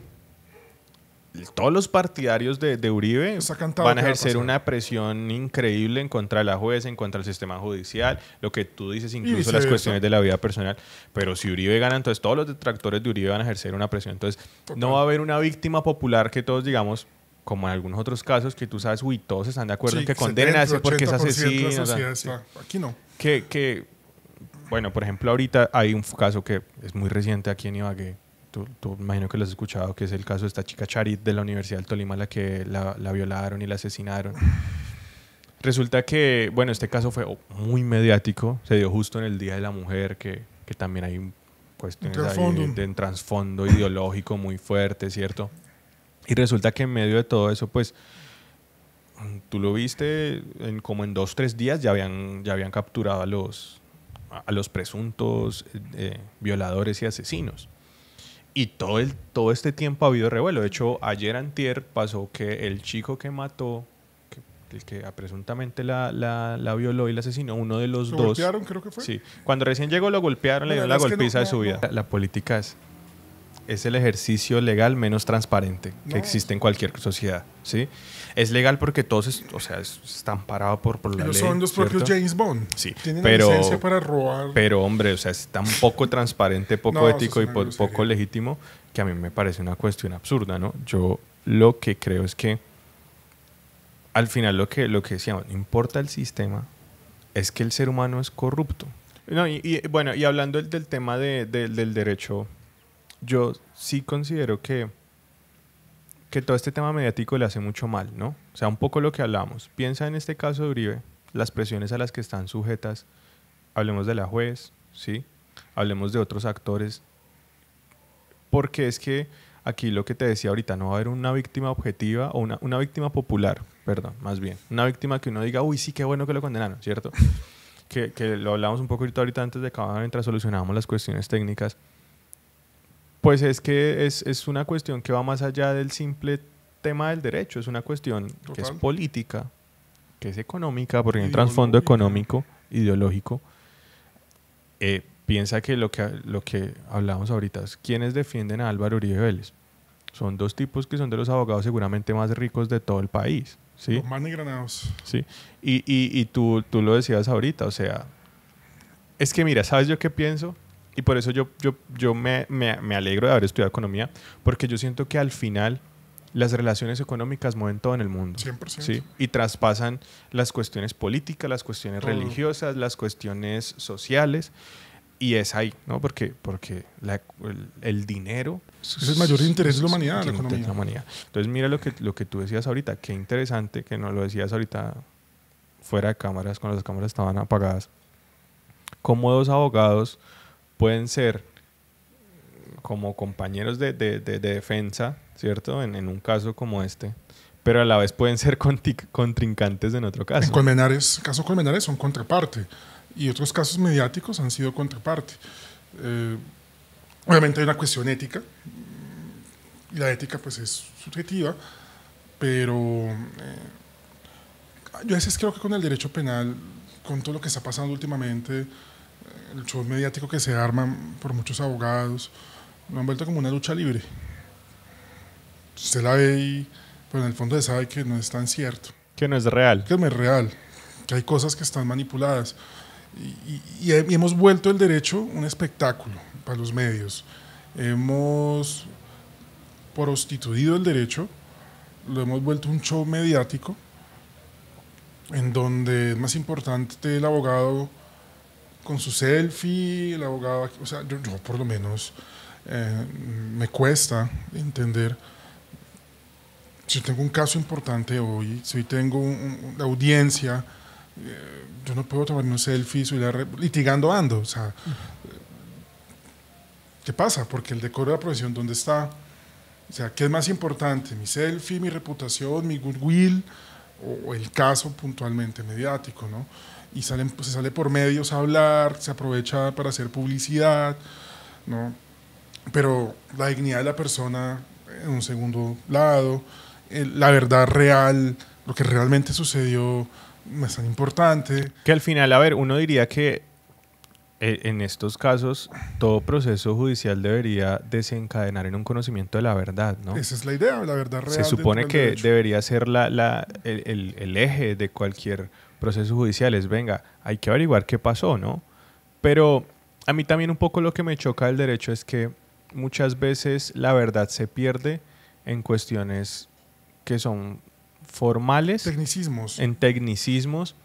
todos los partidarios de Uribe van a ejercer una presión increíble en contra de la jueza, en contra del sistema judicial, lo que tú dices, incluso las cuestiones de la vida personal. Pero si Uribe gana, entonces todos los detractores de Uribe van a ejercer una presión. Entonces no va a haber una víctima popular que todos digamos, como en algunos otros casos, que tú sabes, todos están de acuerdo en que condenen a ese porque es asesino. Aquí no. Bueno, por ejemplo, ahorita hay un caso que es muy reciente aquí en Ibagué. Tú imagino que lo has escuchado, que es el caso de esta chica Charit de la Universidad del Tolima, la que la violaron y la asesinaron. Resulta que, bueno, este caso fue muy mediático, se dio justo en el Día de la Mujer, que también hay cuestiones de un trasfondo ideológico muy fuerte, ¿cierto? Y resulta que en medio de todo eso, pues, tú lo viste, como en 2-3 días ya habían capturado a los presuntos violadores y asesinos. Y todo este tiempo ha habido revuelo. De hecho, ayer antier pasó que el chico que mató, el que presuntamente la violó y la asesinó, uno de los dos... ¿Lo golpearon, creo que fue? Sí. Cuando recién llegó lo golpearon, le dieron la golpiza de su vida. La política es el ejercicio legal menos transparente que existe en cualquier sociedad, ¿sí? Es legal porque todos está amparado por la ley. Son los propios James Bond. Sí, tienen la licencia para robar. Pero, hombre, es tan poco transparente, poco ético y poco legítimo que a mí me parece una cuestión absurda, ¿no? Yo lo que creo es que al final lo que decíamos, no importa el sistema, es que el ser humano es corrupto. No, bueno, y hablando del tema del derecho, yo sí considero que que todo este tema mediático le hace mucho mal, ¿no? O sea, un poco lo que hablamos. Piensa en este caso de Uribe, las presiones a las que están sujetas. Hablemos de la juez, ¿sí? Hablemos de otros actores. Porque es que aquí lo que te decía ahorita, no va a haber una víctima objetiva o una víctima popular, perdón, más bien. Una víctima que uno diga, uy, sí, qué bueno que lo condenaron, ¿cierto? que lo hablamos un poco ahorita antes de acabar, mientras solucionábamos las cuestiones técnicas. Pues es que es una cuestión que va más allá del simple tema del derecho. Es una cuestión que es política, que es económica, porque hay un trasfondo económico, ideológico. Piensa que lo que hablamos ahorita es quienes defienden a Álvaro Uribe Vélez. Son dos tipos que son de los abogados seguramente más ricos de todo el país, ¿sí? Los más negranados. Sí. Y tú lo decías ahorita, o sea, es que mira, ¿sabes yo qué pienso? Y por eso yo me alegro de haber estudiado economía, porque yo siento que al final las relaciones económicas mueven todo en el mundo. 100%. ¿Sí? Y traspasan las cuestiones políticas, las cuestiones todo. Religiosas, las cuestiones sociales. Y es ahí, ¿no? Porque el dinero... Es el mayor interés de la humanidad, la economía. Entonces mira lo que tú decías ahorita. Qué interesante que no lo decías ahorita fuera de cámaras, cuando las cámaras estaban apagadas. Cómo dos abogados pueden ser como compañeros de defensa, ¿cierto? En un caso como este, pero a la vez pueden ser contrincantes en otro caso. En Colmenares, caso Colmenares son contraparte y otros casos mediáticos han sido contraparte. Obviamente hay una cuestión ética y la ética pues es subjetiva, pero yo a veces creo que con el derecho penal, con todo lo que está pasando últimamente, el show mediático que se arma por muchos abogados, lo han vuelto como una lucha libre. Usted la ve y pero en el fondo se sabe que no es tan cierto. Que no es real. Que no es real, que hay cosas que están manipuladas. Y hemos vuelto el derecho un espectáculo para los medios. Hemos prostituido el derecho, lo hemos vuelto un show mediático en donde es más importante el abogado con su selfie, el abogado, o sea, yo por lo menos me cuesta entender. Si tengo un caso importante hoy, si tengo una audiencia, yo no puedo tomarme un selfie, soy litigando ando, o sea, ¿qué pasa? Porque el decoro de la profesión, ¿dónde está? O sea, ¿qué es más importante? ¿Mi selfie, mi reputación, mi goodwill o el caso puntualmente mediático, ¿no? Y se sale por medios a hablar, se aprovecha para hacer publicidad, ¿no? Pero la dignidad de la persona en un segundo lado, la verdad real, lo que realmente sucedió no es tan importante. Que al final, a ver, uno diría que en estos casos todo proceso judicial debería desencadenar en un conocimiento de la verdad, ¿no? Esa es la idea, la verdad real. Se supone que debería ser el eje de cualquier proceso judicial, es venga, hay que averiguar qué pasó, ¿no? Pero a mí también un poco lo que me choca del derecho es que muchas veces la verdad se pierde en cuestiones que son formales, en tecnicismos,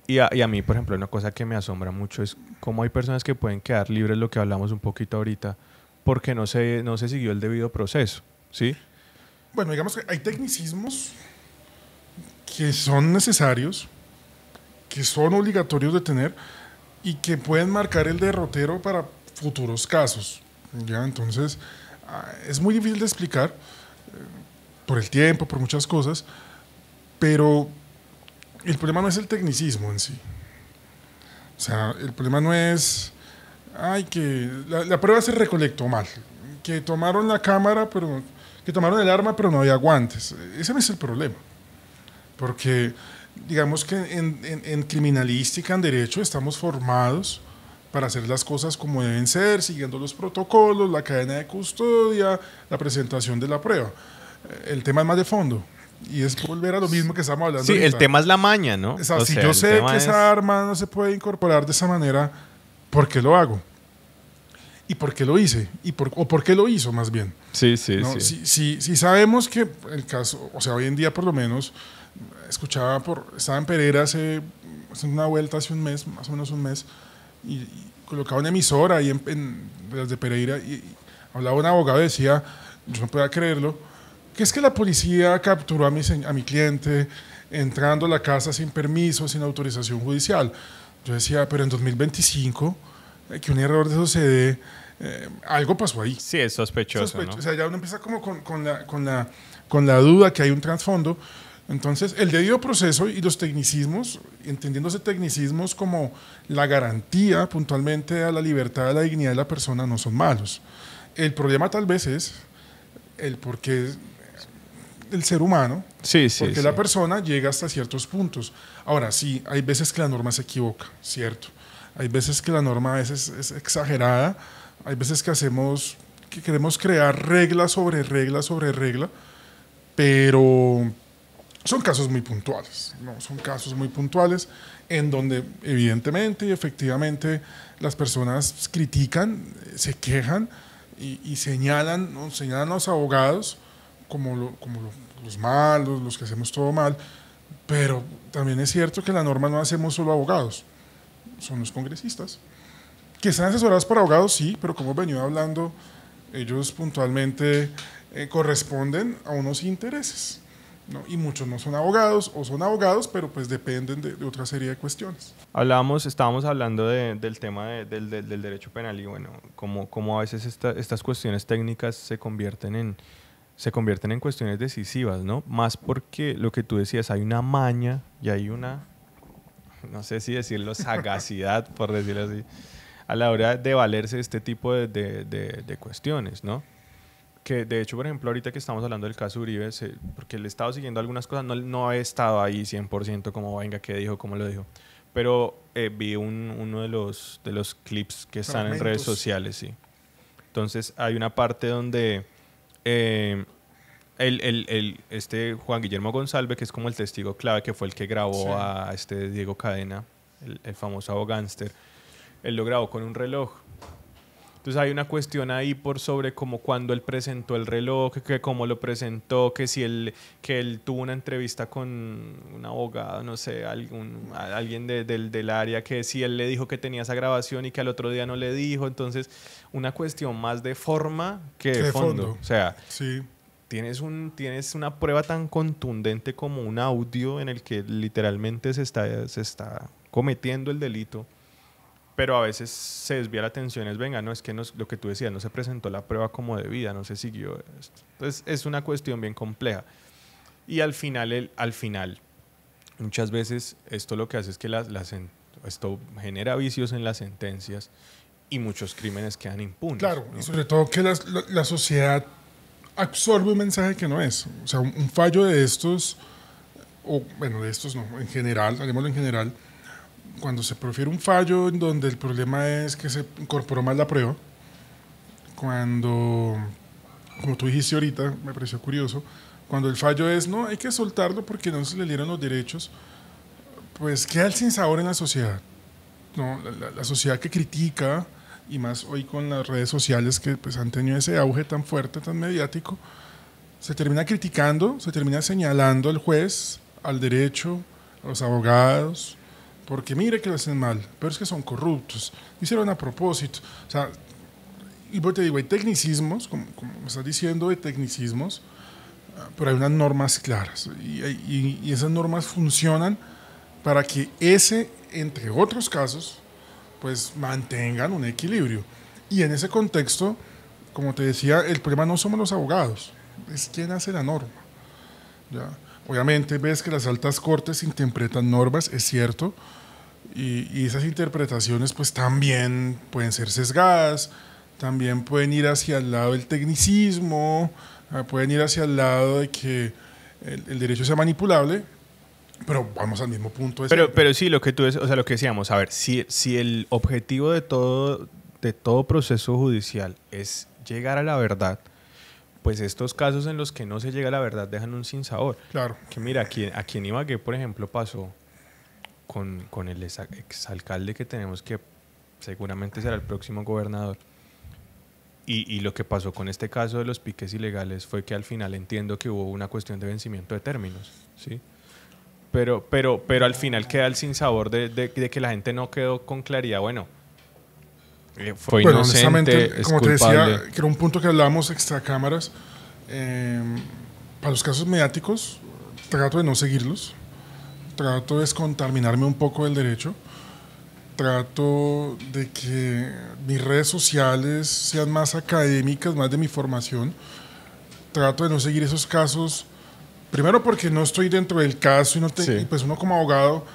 y a mí, por ejemplo, una cosa que me asombra mucho es cómo hay personas que pueden quedar libres, lo que hablamos un poquito ahorita, porque no se siguió el debido proceso, ¿sí? Bueno, digamos que hay tecnicismos que son necesarios, que son obligatorios de tener y que pueden marcar el derrotero para futuros casos, ¿ya? Entonces, es muy difícil de explicar por el tiempo, por muchas cosas, pero el problema no es el tecnicismo en sí. O sea, el problema no es que la prueba se recolectó mal, que tomaron la cámara, que tomaron el arma, pero no había guantes. Ese no es el problema. Porque digamos que en criminalística, en derecho, estamos formados para hacer las cosas como deben ser, siguiendo los protocolos, la cadena de custodia, la presentación de la prueba. El tema es más de fondo. Y es volver a lo mismo que estamos hablando. Sí, ahorita. El tema es la maña, ¿no? O sea, si yo sé que esa arma no se puede incorporar de esa manera, ¿por qué lo hago? ¿Y por qué lo hice? ¿O por qué lo hizo, más bien? Sí. Si sabemos que el caso, o sea, hoy en día por lo menos, estaba en Pereira hace una vuelta hace un mes, más o menos un mes, y colocaba una emisora ahí desde Pereira y hablaba un abogado y decía, yo no podía creerlo, que es que la policía capturó a mi cliente entrando a la casa sin permiso, sin autorización judicial. Yo decía, pero en 2025, que un error de eso se dé, algo pasó ahí. Sí, es sospechoso, ¿no? O sea, ya uno empieza como con la duda que hay un trasfondo. Entonces, el debido proceso y los tecnicismos, entendiéndose tecnicismos como la garantía puntualmente a la libertad, a la dignidad de la persona, no son malos. El problema tal vez es el por qué el ser humano, porque la persona llega hasta ciertos puntos. Ahora, sí, hay veces que la norma se equivoca, cierto. Hay veces que la norma a veces es exagerada, hay veces que queremos crear regla sobre regla sobre regla, pero son casos muy puntuales, ¿no? Son casos muy puntuales en donde evidentemente y efectivamente las personas critican, se quejan y señalan, ¿no? Señalan a los abogados como los malos, los que hacemos todo mal, pero también es cierto que la norma no hacemos solo abogados, son los congresistas, que están asesorados por abogados, sí, pero como he venido hablando, ellos puntualmente corresponden a unos intereses, ¿no? Y muchos no son abogados o son abogados, pero pues dependen de otra serie de cuestiones. Estábamos hablando del tema del derecho penal y bueno, como a veces estas cuestiones técnicas se convierten en cuestiones decisivas, ¿no? Más porque lo que tú decías, hay una maña y hay una, no sé si decirlo, sagacidad, por decirlo así, a la hora de valerse este tipo de cuestiones, ¿no? Que de hecho, por ejemplo, ahorita que estamos hablando del caso Uribe, porque le he estado siguiendo algunas cosas, no he estado ahí 100% como venga, qué dijo, cómo lo dijo, pero vi uno de los clips que están en redes sociales, sí. Entonces hay una parte donde este Juan Guillermo González, que es como el testigo clave, que fue el que grabó a este Diego Cadena, el famoso abogánster, él lo grabó con un reloj. Entonces hay una cuestión ahí sobre como cuando él presentó el reloj, que cómo lo presentó, que él tuvo una entrevista con un abogado, no sé, alguien del área, que si él le dijo que tenía esa grabación y que al otro día no le dijo. Entonces una cuestión más de forma que de fondo. O sea, tienes una prueba tan contundente como un audio en el que literalmente se está cometiendo el delito. Pero a veces se desvía la atención, es que lo que tú decías, no se presentó la prueba como debida, no se siguió esto. Entonces es una cuestión bien compleja. Y al final, muchas veces esto lo que hace es que esto genera vicios en las sentencias y muchos crímenes quedan impunes. Claro, ¿no? Y sobre todo que la sociedad absorbe un mensaje que no es. O sea, un fallo de estos, o bueno, de estos no, en general, hablemos en general, cuando se profiere un fallo en donde el problema es que se incorporó mal la prueba, cuando, como tú dijiste ahorita, me pareció curioso, cuando el fallo es, no, hay que soltarlo porque no se le dieron los derechos, pues queda el sinsabor en la sociedad, ¿no? La sociedad que critica, y más hoy con las redes sociales que pues, han tenido ese auge tan fuerte, tan mediático, se termina criticando, se termina señalando al juez, al derecho, a los abogados, porque mire que lo hacen mal, pero es que son corruptos, lo hicieron a propósito. O sea, y te digo, hay tecnicismos, como me estás diciendo, de tecnicismos, pero hay unas normas claras y esas normas funcionan para que entre otros casos, pues mantengan un equilibrio. Y en ese contexto, como te decía, el problema no somos los abogados, es quien hace la norma. ¿Ya? Obviamente ves que las altas cortes interpretan normas, es cierto, y esas interpretaciones pues también pueden ser sesgadas, también pueden ir hacia el lado del tecnicismo, pueden ir hacia el lado de que el derecho sea manipulable, pero vamos al mismo punto. Pero sí, lo que decíamos, a ver, si el objetivo de todo proceso judicial es llegar a la verdad, pues estos casos en los que no se llega a la verdad dejan un sinsabor. Claro. Que mira, aquí en Ibagué, por ejemplo, pasó con el exalcalde que tenemos, que seguramente será el próximo gobernador. Y lo que pasó con este caso de los piques ilegales fue que al final entiendo que hubo una cuestión de vencimiento de términos, ¿sí? Pero al final queda el sinsabor de que la gente no quedó con claridad. Bueno, fue inocente, es como culpable. te decía, que era un punto que hablábamos extra cámaras, para los casos mediáticos, trato de no seguirlos, trato de descontaminarme un poco del derecho, trato de que mis redes sociales sean más académicas, más de mi formación, trato de no seguir esos casos, primero porque no estoy dentro del caso y pues uno como abogado,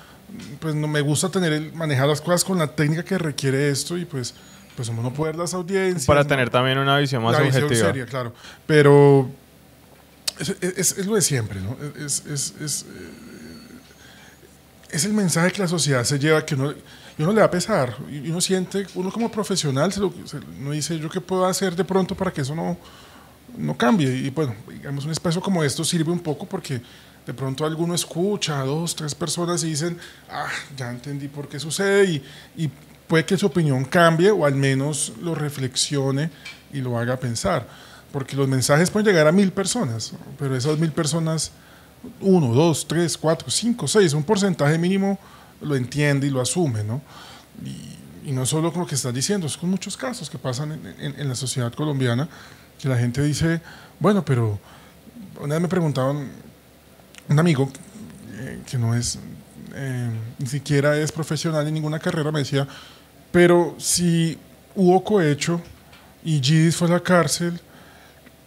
pues no me gusta manejar las cosas con la técnica que requiere esto y pues uno no puede ver las audiencias. Para tener también una visión más objetiva. Visión seria, claro. Pero es lo de siempre, ¿no? Es el mensaje que la sociedad se lleva y uno le va a pesar. Y uno siente, uno como profesional, uno dice, ¿yo qué puedo hacer de pronto para que eso no cambie? Y bueno, digamos, un espacio como esto sirve un poco porque de pronto alguno escucha a 2, 3 personas y dicen, ya entendí por qué sucede y puede que su opinión cambie o al menos lo reflexione y lo haga pensar. Porque los mensajes pueden llegar a 1000 personas, pero esas 1000 personas, 1, 2, 3, 4, 5, 6, un porcentaje mínimo lo entiende y lo asume, ¿no? Y no solo con lo que estás diciendo, es con muchos casos que pasan en la sociedad colombiana, que la gente dice, bueno, pero una vez me preguntaban, un amigo que no es, ni siquiera es profesional en ninguna carrera, me decía, pero si hubo cohecho y Gidis fue a la cárcel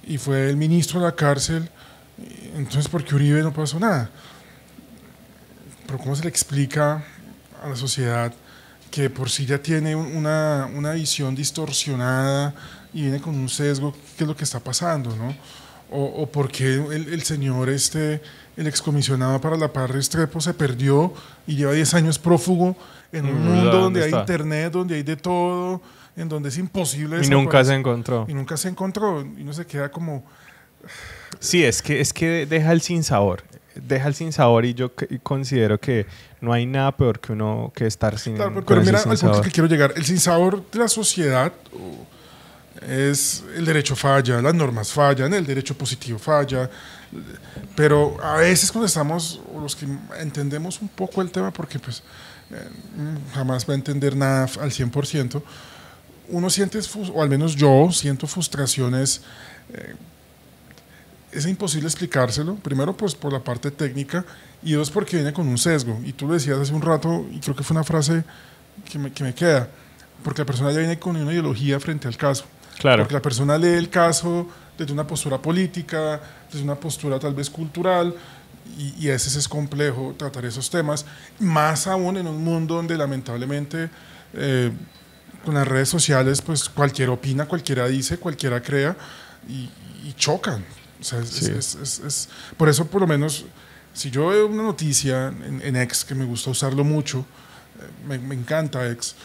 y fue el ministro a la cárcel, entonces ¿por qué Uribe no pasó nada? Pero ¿cómo se le explica a la sociedad que por sí ya tiene una visión distorsionada y viene con un sesgo, qué es lo que está pasando, ¿no? O por qué el señor el excomisionado para la paz Restrepo se perdió y lleva 10 años prófugo en un mundo donde hay internet, donde hay de todo, en donde es imposible. Y nunca se encontró. Y nunca se encontró. Y uno se queda como... Sí, es que deja el sinsabor. Deja el sinsabor y yo considero que no hay nada peor que estar sin claro, con pero ese mira, al sinsabor. punto que quiero llegar. El sinsabor de la sociedad es el derecho falla, las normas fallan, el derecho positivo falla, pero a veces cuando estamos, los que entendemos un poco el tema, porque pues jamás va a entender nada al 100%, uno siente, o al menos yo siento frustraciones, es imposible explicárselo, primero pues por la parte técnica y dos porque viene con un sesgo, y tú lo decías hace un rato y creo que fue una frase que me queda, porque la persona ya viene con una ideología frente al caso. Claro. Porque la persona lee el caso desde una postura política, desde una postura tal vez cultural, y a veces es complejo tratar esos temas, más aún en un mundo donde lamentablemente con las redes sociales pues cualquiera opina, cualquiera dice, cualquiera crea y chocan. O sea, por eso por lo menos si yo veo una noticia en X, que me gusta usarlo mucho, me encanta X,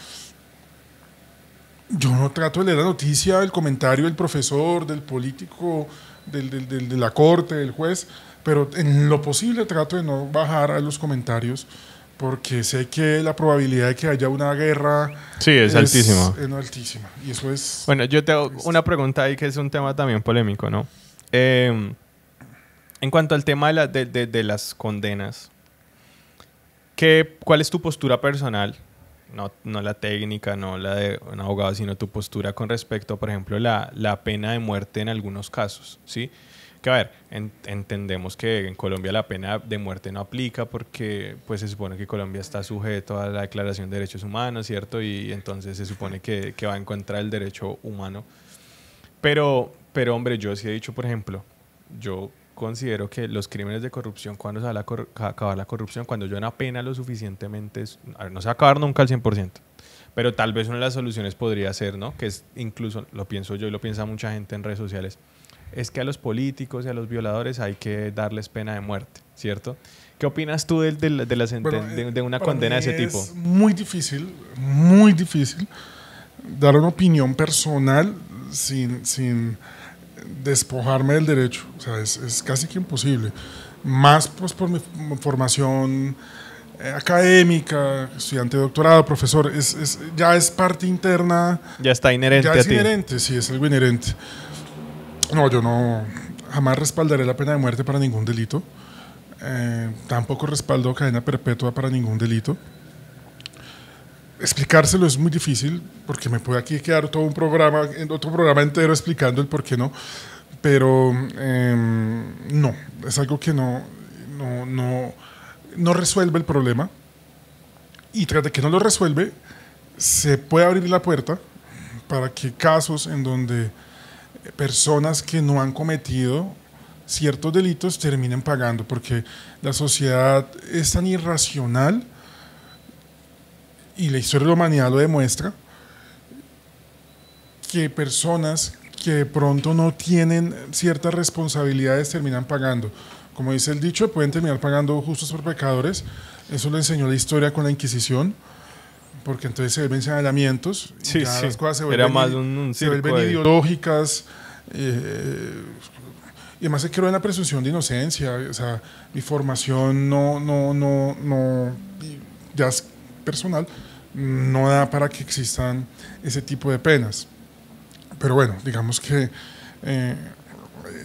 yo no trato de leer la noticia, el comentario del profesor, del político, de la corte, del juez, pero en lo posible trato de no bajar a los comentarios porque sé que la probabilidad de que haya una guerra es altísima. Es altísima. Y eso es... Bueno, yo te hago una pregunta ahí que es un tema también polémico, ¿no? En cuanto al tema de las condenas, ¿cuál es tu postura personal? No la técnica, no la de un abogado, sino tu postura con respecto, por ejemplo, la pena de muerte en algunos casos, ¿sí? Que a ver, entendemos que en Colombia la pena de muerte no aplica porque pues se supone que Colombia está sujeto a la Declaración de Derechos Humanos, ¿cierto? Y entonces se supone que va en contra del derecho humano. Pero hombre, yo sí he dicho, por ejemplo, yo considero que los crímenes de corrupción, cuando se va a acabar la corrupción, cuando yo una pena lo suficientemente, a ver, no se va a acabar nunca al 100%, pero tal vez una de las soluciones podría ser, ¿no? Que es incluso, lo pienso yo y lo piensa mucha gente en redes sociales, es que a los políticos y a los violadores hay que darles pena de muerte, ¿cierto? ¿Qué opinas tú de una condena de ese tipo? Es muy difícil dar una opinión personal sin despojarme del derecho, o sea, es casi que imposible, más pues por mi formación académica, estudiante de doctorado, profesor, ya es parte interna, ya está inherente ya a es ti. Inherente, sí, es algo inherente. No, yo jamás respaldaré la pena de muerte para ningún delito, tampoco respaldo cadena perpetua para ningún delito. Explicárselo es muy difícil porque me puede aquí quedar todo otro programa entero explicando el por qué no, pero no, es algo que no resuelve el problema, y tras de que no lo resuelve, se puede abrir la puerta para que casos en donde personas que no han cometido ciertos delitos terminen pagando, porque la sociedad es tan irracional, y la historia de la humanidad lo demuestra, que personas que de pronto no tienen ciertas responsabilidades terminan pagando. Como dice el dicho, pueden terminar pagando justos por pecadores. Eso lo enseñó la historia con la Inquisición, porque entonces se vuelven señalamientos, Sí, ya sí. las cosas se Era vuelven, más un se circo vuelven de- ideológicas, y además se creó en la presunción de inocencia. O sea, mi formación ya es personal, no da para que existan ese tipo de penas. Pero bueno, digamos que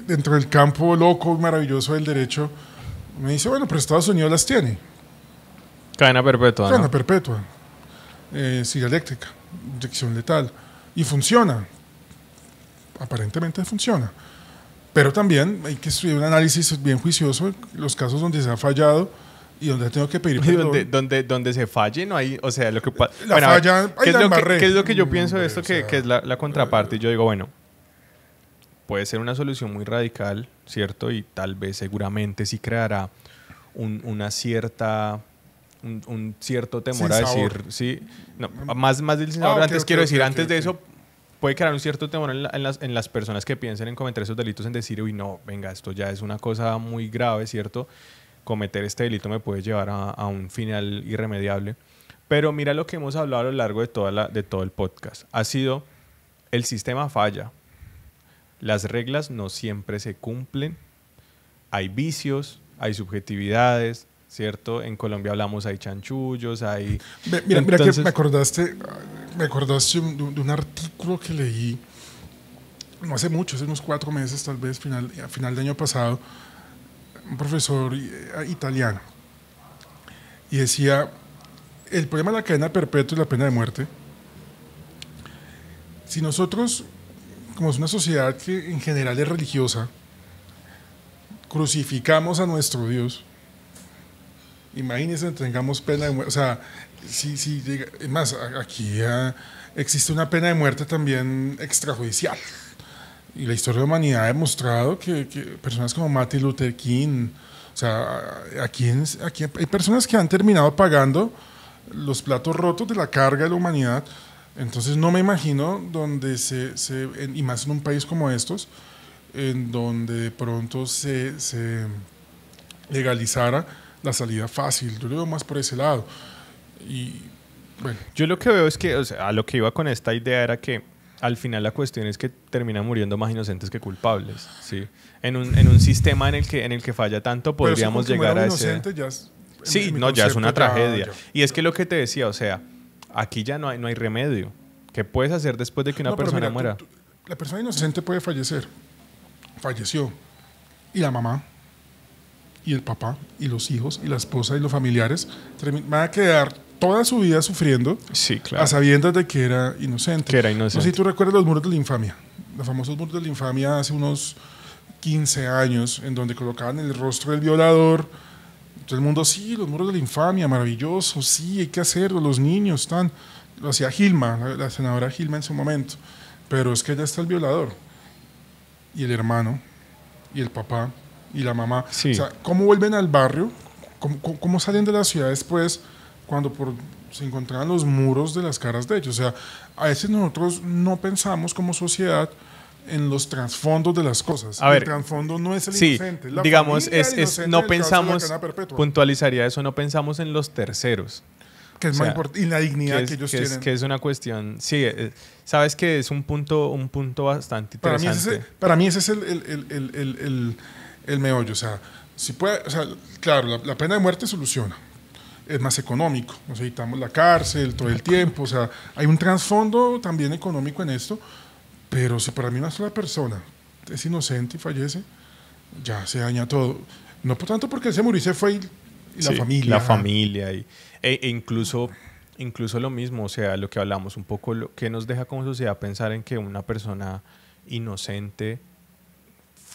dentro del campo loco y maravilloso del derecho, me dice, bueno, pero Estados Unidos las tiene. Cadena perpetua, Cadena ¿no? perpetua, silla eléctrica, inyección letal, y funciona. Aparentemente funciona. Pero también hay que estudiar un análisis bien juicioso de los casos donde se ha fallado y donde ha tenido que pedir Y perdón. donde se falle no hay, o sea, lo que pasa... La falla, ahí ¿qué es la lo que, embarré. qué es lo que yo pienso de Hombre, esto o sea, que es la contraparte? Yo digo, bueno, puede ser una solución muy radical, ¿cierto? Y tal vez seguramente sí creará una cierta... Un cierto temor a Sinsabor. decir, sí, no, más del sinsabor. Ok, Antes ok, quiero ok, decir, ok, antes de ok. eso, puede crear un cierto temor en las personas que piensen en cometer esos delitos, en decir, uy, no, venga, esto ya es una cosa muy grave, ¿cierto? Cometer este delito me puede llevar a un final irremediable. Pero mira lo que hemos hablado a lo largo de todo el podcast. Ha sido, el sistema falla, las reglas no siempre se cumplen, hay vicios, hay subjetividades, ¿cierto? En Colombia hablamos, hay chanchullos, hay... Mira que Entonces, me acordaste de un artículo que leí no hace mucho, hace unos 4 meses tal vez, a final del año pasado, un profesor italiano, y decía, el problema de la cadena perpetua y la pena de muerte, si nosotros, como es una sociedad que en general es religiosa, crucificamos a nuestro Dios, imagínense, tengamos pena de muerte. O sea, es más, aquí existe una pena de muerte también extrajudicial. Y la historia de la humanidad ha demostrado que personas como Martin Luther King, o sea, aquí hay personas que han terminado pagando los platos rotos de la carga de la humanidad. Entonces no me imagino donde y más en un país como estos, en donde de pronto se legalizara la salida fácil. Yo lo veo más por ese lado. Y bueno, yo lo que veo es que, o sea, a lo que iba con esta idea era que al final la cuestión es que terminan muriendo más inocentes que culpables, ¿sí? En un sistema en el que falla tanto, podríamos llegar a ese... inocente ya es, Sí, en mi no, ya es una concepto, tragedia. ya. Y es que lo que te decía, o sea, aquí ya no hay remedio. ¿Qué puedes hacer después de que una No, pero persona mira, muera? la persona inocente puede fallecer. Falleció. Y la mamá, y el papá, y los hijos, y la esposa, y los familiares van a quedar toda su vida sufriendo Sí, a claro. sabiendas de que era inocente. Que era No sé inocente. si tú recuerdas los muros de la infamia. Los famosos muros de la infamia hace unos 15 años, en donde colocaban el rostro del violador. Todo el mundo, sí, los muros de la infamia, maravilloso, sí, hay que hacerlo, los niños están. Lo hacía Gilma, la senadora Gilma en su momento. Pero es que ya está el violador. Y el hermano, y el papá, y la mamá. Sí. O sea, ¿cómo vuelven al barrio? ¿Cómo salen de la ciudad después cuando se encontraban los muros de las caras de ellos? O sea, a veces nosotros no pensamos como sociedad en los trasfondos de las cosas. A ver, el trasfondo no es el Sí, inocente, es la digamos, familia del inocente no del caso de la pensamos, cadena perpetua, puntualizaría eso, no pensamos en los terceros. que es o más sea, importante, y la dignidad que ellos tienen. que es una cuestión, sí, sabes que es un punto bastante interesante. Para mí ese es el meollo. O sea, claro, la pena de muerte soluciona. Es más económico. Nos evitamos la cárcel todo el tiempo. O sea, hay un trasfondo también económico en esto. Pero si para mí una sola persona es inocente y fallece, ya se daña todo. No por tanto porque él se murió y se fue y la Sí, familia. La familia e incluso lo mismo, o sea, lo que hablamos un poco, lo que nos deja como sociedad pensar en que una persona inocente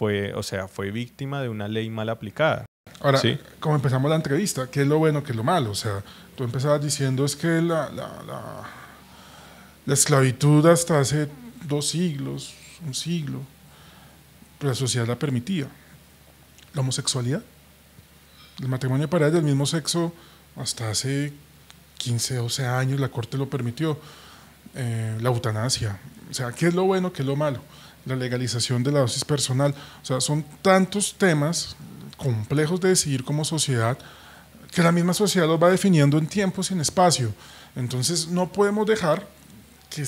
o sea, fue víctima de una ley mal aplicada. Ahora, ¿sí? como empezamos la entrevista, ¿qué es lo bueno, qué es lo malo? O sea, tú empezabas diciendo es que la esclavitud hasta hace 2 siglos, 1 siglo, pero la sociedad la permitía. La homosexualidad, el matrimonio de parejas del mismo sexo, hasta hace 15, 12 años la Corte lo permitió. La eutanasia, o sea, ¿qué es lo bueno, qué es lo malo? La legalización de la dosis personal, o sea, son tantos temas complejos de decidir como sociedad que la misma sociedad los va definiendo en tiempos y en espacio. Entonces no podemos dejar que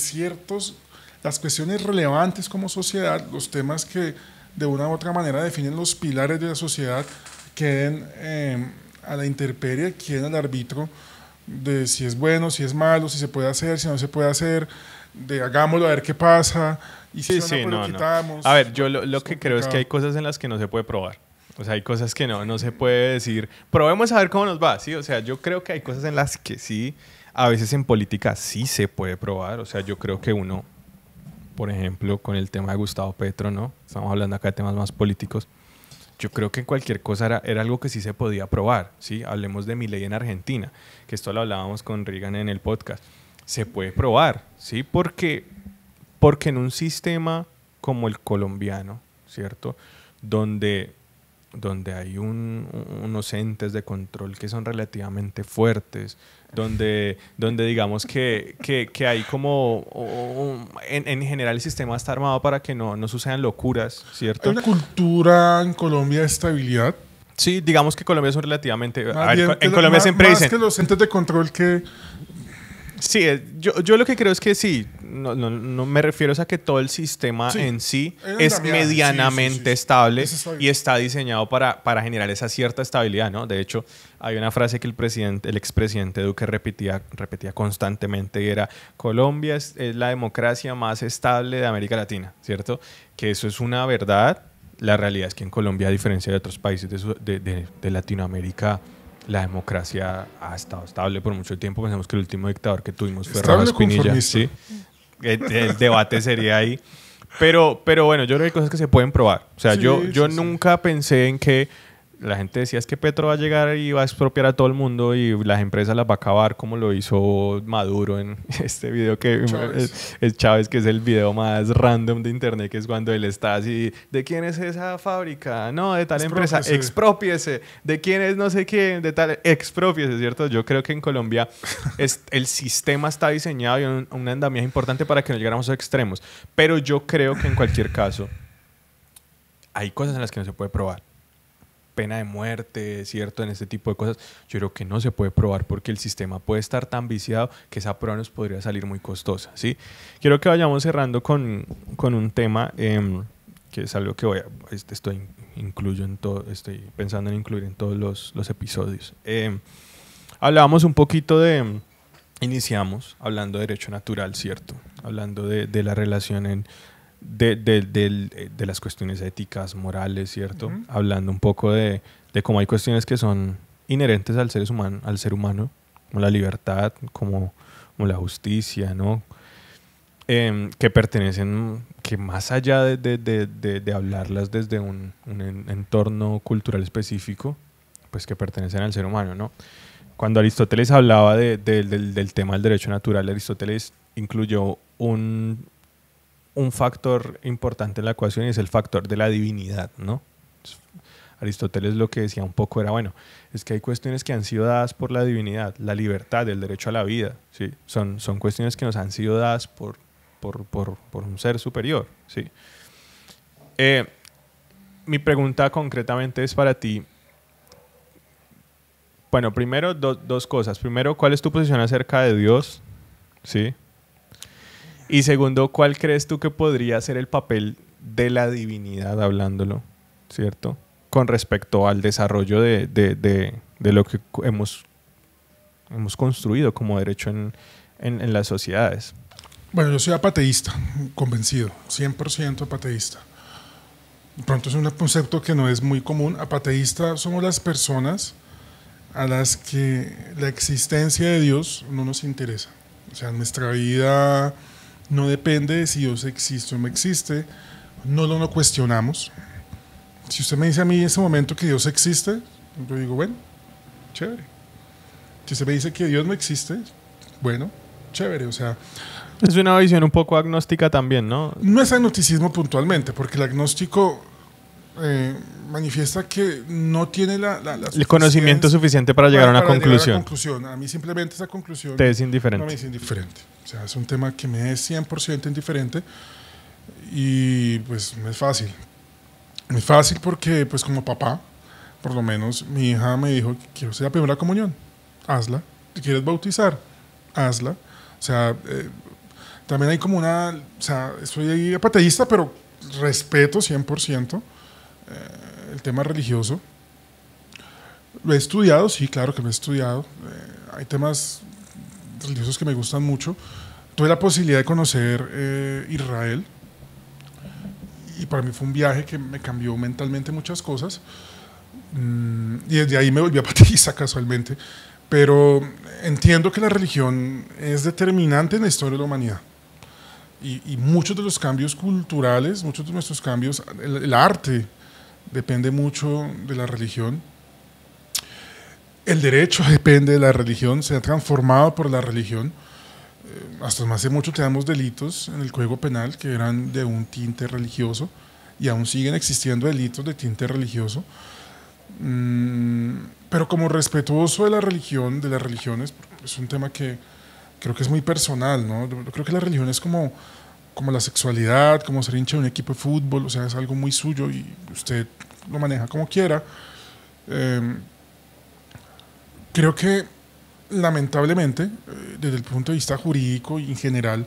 las cuestiones relevantes como sociedad, los temas que de una u otra manera definen los pilares de la sociedad, queden a la intemperie, queden al arbitrio de si es bueno, si es malo, si se puede hacer, si no se puede hacer, de hagámoslo a ver qué pasa, y si no, quitamos. A ver, yo lo que creo es que hay cosas en las que no se puede probar. O sea, hay cosas que no se puede decir, probemos a ver cómo nos va, ¿sí? O sea, yo creo que hay cosas en las que sí, a veces en política sí se puede probar. O sea, yo creo que uno, por ejemplo, con el tema de Gustavo Petro, ¿no? Estamos hablando acá de temas más políticos. Yo creo que cualquier cosa era algo que sí se podía probar, ¿sí? Hablemos de Milei en Argentina, que esto lo hablábamos con Reagan en el podcast. Se puede probar, ¿sí? Porque en un sistema como el colombiano, ¿cierto? Donde hay unos entes de control que son relativamente fuertes, donde digamos que hay como en general el sistema está armado para que no sucedan locuras, ¿cierto? Hay una cultura en Colombia de estabilidad. Sí, digamos que Colombia es un relativamente... en Colombia siempre dicen... Más que los entes de control que... Sí, yo lo que creo es que sí, no me refiero a que todo el sistema en sí es medianamente estable y está diseñado para generar esa cierta estabilidad, ¿no? De hecho, hay una frase que el expresidente Duque repetía constantemente y era: Colombia es la democracia más estable de América Latina, ¿cierto? Que eso es una verdad. La realidad es que en Colombia, a diferencia de otros países de Latinoamérica, la democracia ha estado estable por mucho tiempo. Pensamos que el último dictador que tuvimos fue Rojas Pinilla. ¿Sí? El debate sería ahí. Pero bueno, yo creo que hay cosas que se pueden probar. O sea, yo nunca pensé en que la gente decía es que Petro va a llegar y va a expropiar a todo el mundo y las empresas las va a acabar, como lo hizo Maduro en este video que es Chávez, que es el video más random de internet, que es cuando él está así: ¿de quién es esa fábrica? No, de tal empresa, exprópiese. ¿De quién es no sé quién? De tal, exprópiese, ¿cierto? Yo creo que en Colombia el sistema está diseñado y un andamiaje importante para que no llegáramos a extremos, pero yo creo que en cualquier caso hay cosas en las que no se puede probar. Pena de muerte, ¿cierto? En este tipo de cosas, yo creo que no se puede probar porque el sistema puede estar tan viciado que esa prueba nos podría salir muy costosa, ¿sí? Quiero que vayamos cerrando con un tema que es algo que estoy pensando en incluir en todos los episodios. Hablábamos un poquito iniciamos hablando de derecho natural, ¿cierto? Hablando de la relación de las cuestiones éticas, morales, ¿cierto? Uh-huh. Hablando un poco de cómo hay cuestiones que son inherentes al ser humano, como la libertad, como la justicia, ¿no? Que pertenecen, que más allá de hablarlas desde un entorno cultural específico, pues que pertenecen al ser humano, ¿no? Cuando Aristóteles hablaba del tema del derecho natural, Aristóteles incluyó un factor importante en la ecuación y es el factor de la divinidad, ¿no? Aristóteles lo que decía un poco era, bueno, es que hay cuestiones que han sido dadas por la divinidad, la libertad, el derecho a la vida, ¿sí? Son cuestiones que nos han sido dadas por un ser superior, ¿sí? Mi pregunta concretamente es para ti. Bueno, primero dos cosas. Primero, ¿cuál es tu posición acerca de Dios? ¿Sí? Y segundo, ¿cuál crees tú que podría ser el papel de la divinidad, hablándolo, ¿cierto? Con respecto al desarrollo de lo que hemos construido como derecho en las sociedades. Bueno, yo soy apateísta, convencido, 100% apateísta. De pronto es un concepto que no es muy común. Apateísta somos las personas a las que la existencia de Dios no nos interesa. O sea, nuestra vida no depende de si Dios existe o no existe, no lo cuestionamos. Si usted me dice a mí en ese momento que Dios existe, yo digo, bueno, chévere. Si usted me dice que Dios no existe, bueno, chévere. O sea, es una visión un poco agnóstica también, ¿no? no es agnosticismo puntualmente, porque el agnóstico manifiesta que no tiene el conocimiento suficiente para llegar a una conclusión. A mí simplemente esa conclusión te es indiferente. No me es indiferente. O sea, es un tema que me es 100% indiferente y pues me es fácil. Me es fácil porque pues como papá, por lo menos mi hija me dijo, quiero hacer la primera comunión, hazla. Si quieres bautizar, hazla. O sea, también hay como una, o sea, soy apateísta, pero respeto 100% el tema religioso. Lo he estudiado, sí, claro que lo he estudiado. Hay temas religiosos que me gustan mucho. Tuve la posibilidad de conocer Israel y para mí fue un viaje que me cambió mentalmente muchas cosas. Y desde ahí me volví apateísta casualmente. Pero entiendo que la religión es determinante en la historia de la humanidad. Y muchos de los cambios culturales, muchos de nuestros cambios, el arte depende mucho de la religión. El derecho depende de la religión, se ha transformado por la religión. Hasta hace mucho teníamos delitos en el Código Penal que eran de un tinte religioso y aún siguen existiendo delitos de tinte religioso. Pero como respetuoso de la religión, de las religiones, es un tema que creo que es muy personal, ¿no? Yo creo que la religión es como la sexualidad, como ser hincha de un equipo de fútbol, o sea, es algo muy suyo y usted lo maneja como quiera. Creo que lamentablemente, desde el punto de vista jurídico y en general,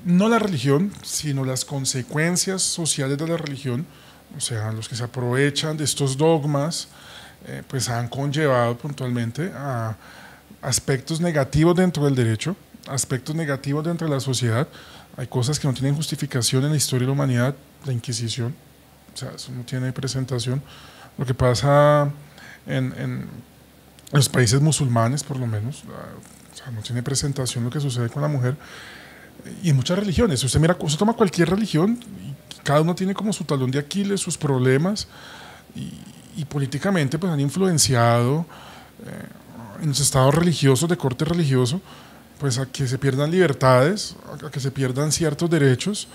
no la religión, sino las consecuencias sociales de la religión, o sea, los que se aprovechan de estos dogmas, pues han conllevado puntualmente a aspectos negativos dentro del derecho, aspectos negativos dentro de la sociedad. Hay cosas que no tienen justificación en la historia de la humanidad, la Inquisición, o sea, eso no tiene presentación. Lo que pasa en los países musulmanes, por lo menos, o sea, no tiene presentación lo que sucede con la mujer. Y en muchas religiones, usted toma cualquier religión y cada uno tiene como su talón de Aquiles, sus problemas, y políticamente pues han influenciado en los estados religiosos, de corte religioso, pues a que se pierdan libertades, a que se pierdan ciertos derechos,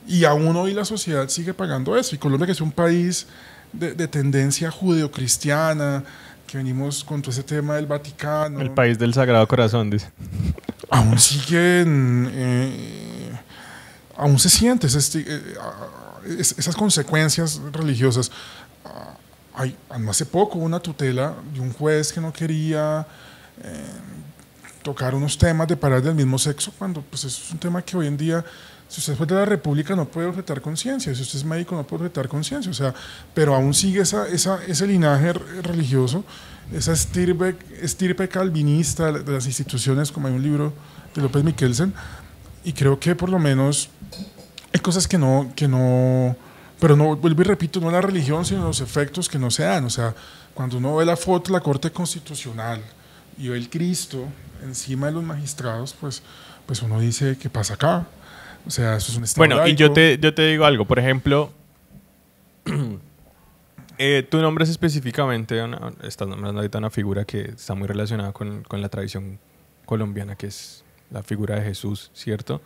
y aún hoy la sociedad sigue pagando eso. Y Colombia, que es un país de tendencia judeocristiana, que venimos con todo ese tema del Vaticano. El país del Sagrado Corazón, dice. Aún siguen, aún se sienten esas consecuencias religiosas. No hace poco hubo una tutela de un juez que no quería tocar unos temas de parejas del mismo sexo, cuando pues eso es un tema que hoy en día, si usted es juez de la República, no puede objetar conciencia, si usted es médico, no puede objetar conciencia, o sea, pero aún sigue ese linaje religioso, esa estirpe calvinista de las instituciones, como hay un libro de López Michelsen, y creo que por lo menos hay cosas que no, pero no, vuelvo y repito, no la religión, sino los efectos que no se dan. O sea, cuando uno ve la foto de la Corte Constitucional y ve el Cristo encima de los magistrados, pues uno dice, ¿qué pasa acá? O sea, eso es un estado laico. Y yo te digo algo, por ejemplo, tú nombres específicamente, estás nombrando ahorita una figura que está muy relacionada con la tradición colombiana, que es la figura de Jesús, ¿cierto?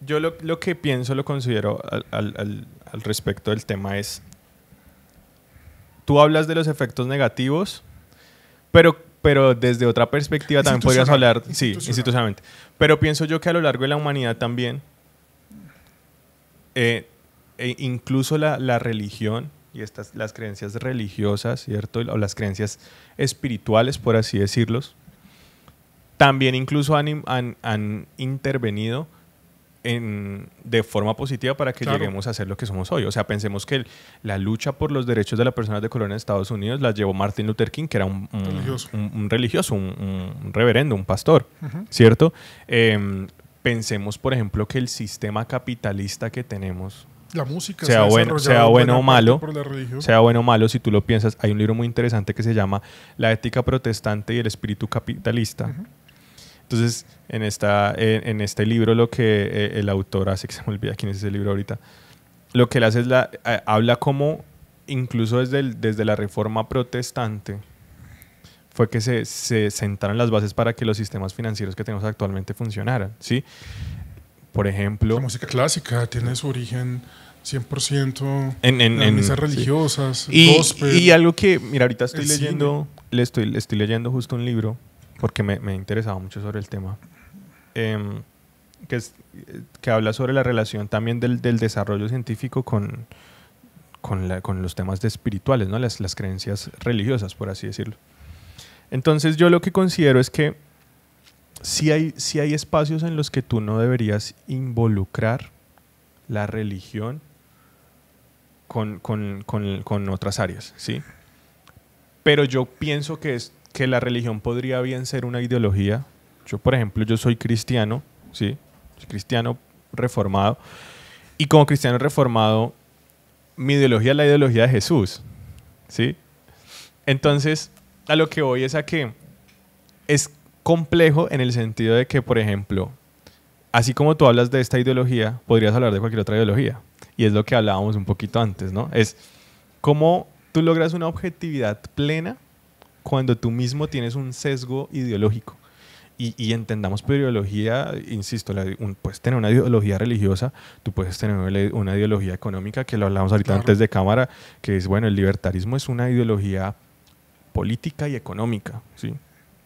Yo lo que pienso, lo considero al respecto del tema es, tú hablas de los efectos negativos, pero desde otra perspectiva también podrías hablar, sí, institucionalmente. Pero pienso yo que a lo largo de la humanidad también, incluso la religión y las creencias religiosas, ¿cierto? O las creencias espirituales, por así decirlos, también incluso han intervenido de forma positiva para que lleguemos a ser lo que somos hoy. O sea, pensemos que la lucha por los derechos de las personas de color en Estados Unidos la llevó Martin Luther King, que era un religioso, un reverendo, un pastor, ¿cierto? Pensemos, por ejemplo, que el sistema capitalista que tenemos, la música sea bueno o malo, si tú lo piensas, hay un libro muy interesante que se llama La ética protestante y el espíritu capitalista. Entonces, en este libro lo que el autor hace, que se me olvida quién es ese libro ahorita, lo que él hace es habla como, incluso desde la Reforma Protestante, fue que se sentaron las bases para que los sistemas financieros que tenemos actualmente funcionaran, ¿sí? Por ejemplo... La música clásica tiene su origen 100% en las misas religiosas, sí. gospel. Y algo que, mira, ahorita estoy leyendo, estoy leyendo justo un libro, porque me ha interesado mucho sobre el tema, que habla sobre la relación también del desarrollo científico con los temas espirituales, ¿no? Las creencias religiosas, por así decirlo. Entonces yo lo que considero es que sí hay espacios en los que tú no deberías involucrar la religión con otras áreas, ¿sí? Pero yo pienso que la religión podría bien ser una ideología. Yo, por ejemplo, yo soy cristiano, ¿sí? Soy cristiano reformado. Y como cristiano reformado, mi ideología es la ideología de Jesús, ¿sí? Entonces, a lo que voy es a que es complejo en el sentido de que, por ejemplo, así como tú hablas de esta ideología, podrías hablar de cualquier otra ideología. Y es lo que hablábamos un poquito antes, ¿no? Es cómo tú logras una objetividad plena cuando tú mismo tienes un sesgo ideológico. Y entendamos por ideología, insisto, puedes tener una ideología religiosa, tú puedes tener una ideología económica, que lo hablamos ahorita antes de cámara, que es, bueno, el libertarismo es una ideología política y económica, ¿sí?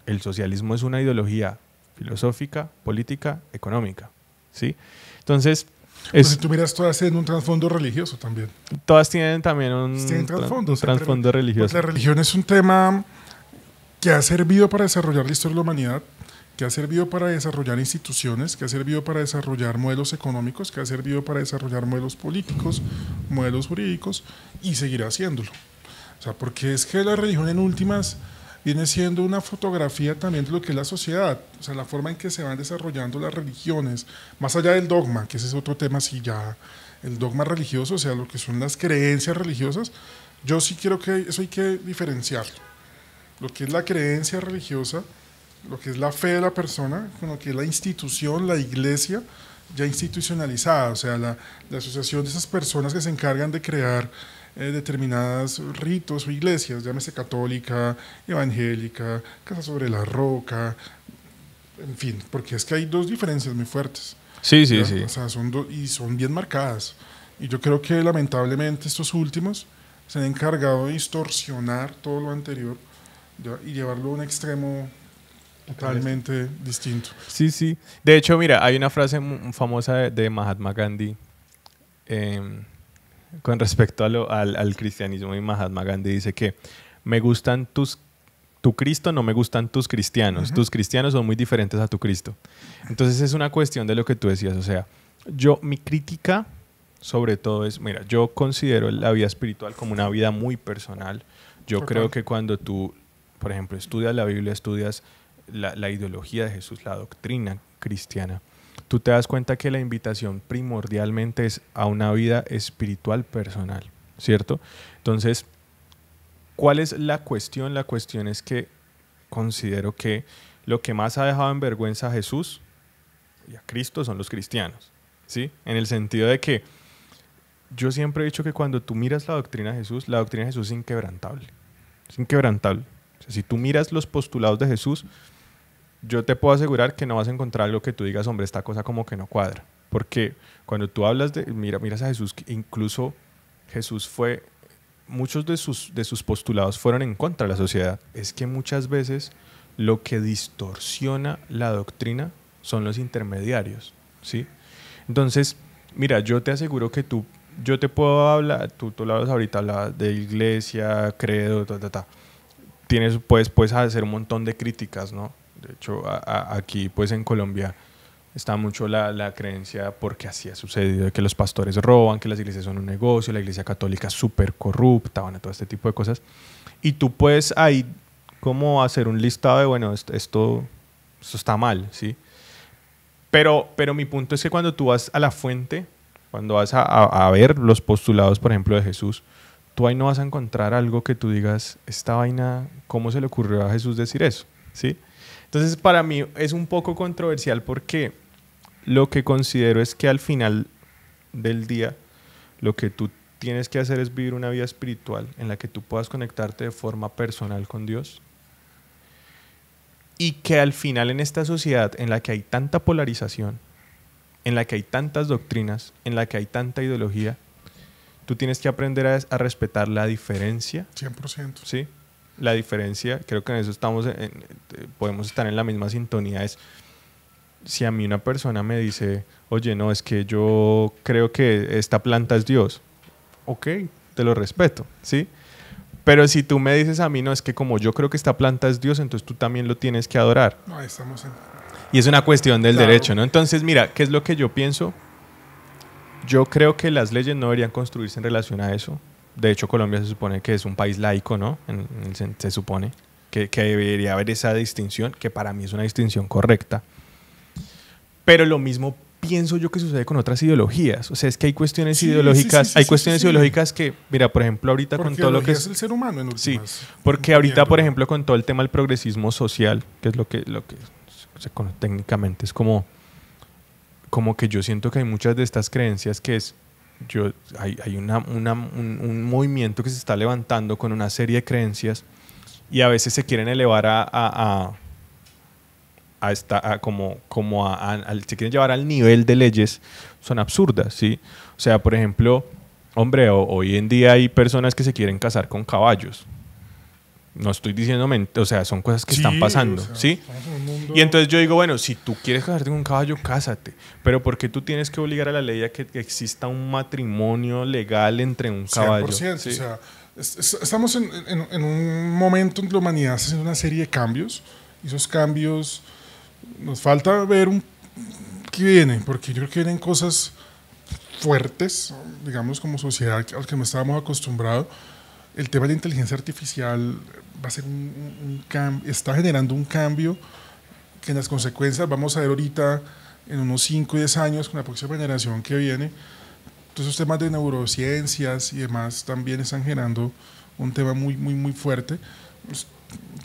El socialismo es una ideología filosófica, política, económica, ¿sí? Entonces... si tú miras, todas tienen un trasfondo religioso también. Todas tienen también un trasfondo religioso. La religión es un tema que ha servido para desarrollar la historia de la humanidad, que ha servido para desarrollar instituciones, que ha servido para desarrollar modelos económicos, que ha servido para desarrollar modelos políticos, modelos jurídicos, y seguirá haciéndolo. O sea, porque es que la religión en últimas viene siendo una fotografía también de lo que es la sociedad, o sea, la forma en que se van desarrollando las religiones, más allá del dogma, que ese es otro tema, si ya el dogma religioso, o sea, lo que son las creencias religiosas, yo sí quiero que eso hay que diferenciarlo. Lo que es la creencia religiosa, lo que es la fe de la persona, con lo que es la institución, la iglesia, ya institucionalizada, o sea, la asociación de esas personas que se encargan de crear determinados ritos o iglesias, llámese católica, evangélica, Casa sobre la Roca, en fin, porque es que hay dos diferencias muy fuertes. Sí. O sea, son bien marcadas. Y yo creo que lamentablemente estos últimos se han encargado de distorsionar todo lo anterior, ¿ya? Y llevarlo a un extremo totalmente distinto. Sí. De hecho, mira, hay una frase famosa de Mahatma Gandhi con respecto al cristianismo, y Mahatma Gandhi dice que me gustan tu Cristo, no me gustan tus cristianos. Tus cristianos son muy diferentes a tu Cristo. Entonces es una cuestión de lo que tú decías. O sea, mi crítica sobre todo es, mira, yo considero la vida espiritual como una vida muy personal. Yo creo que cuando tú, por ejemplo, estudias la Biblia, estudias la ideología de Jesús, la doctrina cristiana, tú te das cuenta que la invitación primordialmente es a una vida espiritual personal, ¿cierto? Entonces, ¿cuál es la cuestión? La cuestión es que considero que lo que más ha dejado en vergüenza a Jesús y a Cristo son los cristianos, ¿sí? En el sentido de que yo siempre he dicho que cuando tú miras la doctrina de Jesús es inquebrantable. Es inquebrantable. O sea, si tú miras los postulados de Jesús, yo te puedo asegurar que no vas a encontrar algo que tú digas, hombre, esta cosa como que no cuadra. Porque cuando tú hablas miras a Jesús, incluso Jesús muchos de sus postulados fueron en contra de la sociedad. Es que muchas veces lo que distorsiona la doctrina son los intermediarios, ¿sí? Entonces, mira, yo te aseguro que yo te puedo hablar, tú hablas ahorita de iglesia, credo, puedes hacer un montón de críticas, ¿no? De hecho, aquí pues en Colombia está mucho la creencia, porque así ha sucedido, de que los pastores roban, que las iglesias son un negocio, la iglesia católica es súper corrupta, bueno, todo este tipo de cosas. Y tú puedes ahí como hacer un listado de, bueno, esto está mal, ¿sí? Pero mi punto es que cuando tú vas a la fuente, cuando vas a ver los postulados, por ejemplo, de Jesús, tú ahí no vas a encontrar algo que tú digas, esta vaina, ¿cómo se le ocurrió a Jesús decir eso? ¿Sí? Entonces, para mí es un poco controversial porque lo que considero es que al final del día lo que tú tienes que hacer es vivir una vida espiritual en la que tú puedas conectarte de forma personal con Dios. Y que al final en esta sociedad en la que hay tanta polarización, en la que hay tantas doctrinas, en la que hay tanta ideología, tú tienes que aprender a respetar la diferencia. 100%. ¿Sí? La diferencia, creo que en eso podemos estar en la misma sintonía, es si a mí una persona me dice, oye, no, es que yo creo que esta planta es Dios, ok, te lo respeto, ¿sí? Pero si tú me dices a mí, no, es que como yo creo que esta planta es Dios, entonces tú también lo tienes que adorar. No, ahí estamos en... Y es una cuestión del Claro. derecho, ¿no? Entonces, mira, ¿qué es lo que yo pienso? Yo creo que las leyes no deberían construirse en relación a eso. De hecho, Colombia se supone que es un país laico, ¿no? Se supone que debería haber esa distinción, que para mí es una distinción correcta. Pero lo mismo pienso yo que sucede con otras ideologías. O sea, es que hay cuestiones ideológicas, ideológicas que, mira, por ejemplo, ahorita porque con todo lo que es el ser humano en últimas. Sí, porque ahorita, por ejemplo, con todo el tema del progresismo social, que es lo que se conoce técnicamente, es como que yo siento que hay muchas de estas creencias que hay un movimiento que se está levantando con una serie de creencias y a veces se quieren elevar se quieren llevar al nivel de leyes, son absurdas, ¿sí? O sea, por ejemplo, hombre, hoy en día hay personas que se quieren casar con caballos. No estoy diciendo, o sea, son cosas que están pasando, ¿sí? Y entonces yo digo, bueno, si tú quieres casarte con un caballo, cásate. Pero ¿por qué tú tienes que obligar a la ley a que exista un matrimonio legal entre un caballo? 100%, ¿sí? O sea, estamos en un momento en que la humanidad está haciendo una serie de cambios. Y esos cambios, nos falta ver qué viene, porque yo creo que vienen cosas fuertes, digamos, como sociedad, al que no estábamos acostumbrados. El tema de la inteligencia artificial va a ser un cambio, está generando un cambio que en las consecuencias vamos a ver ahorita en unos 5 o 10 años con la próxima generación que viene. Todos esos temas de neurociencias y demás también están generando un tema muy, muy, muy fuerte. Pues,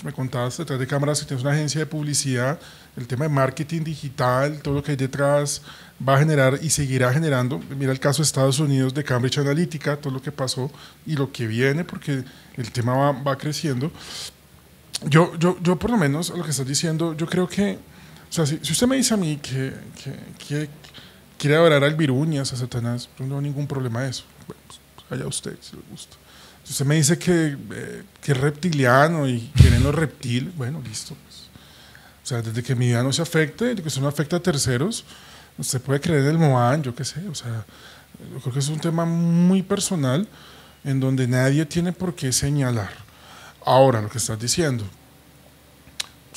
me contabas detrás de cámaras que tienes una agencia de publicidad, el tema de marketing digital, todo lo que hay detrás va a generar y seguirá generando. Mira el caso de Estados Unidos de Cambridge Analytica, todo lo que pasó y lo que viene, porque el tema va creciendo. Yo por lo menos, lo que estás diciendo, yo creo que, o sea, si usted me dice a mí que quiere adorar al Viruñas, a Satanás, yo no tengo ningún problema de eso. Bueno, pues allá usted, si le gusta. Si usted me dice que es reptiliano y quieren los reptiles, bueno, listo. Pues. O sea, desde que mi vida no se afecte, desde que eso no afecta a terceros, usted puede creer en el Moán, yo qué sé. O sea, yo creo que es un tema muy personal en donde nadie tiene por qué señalar. Ahora, lo que estás diciendo,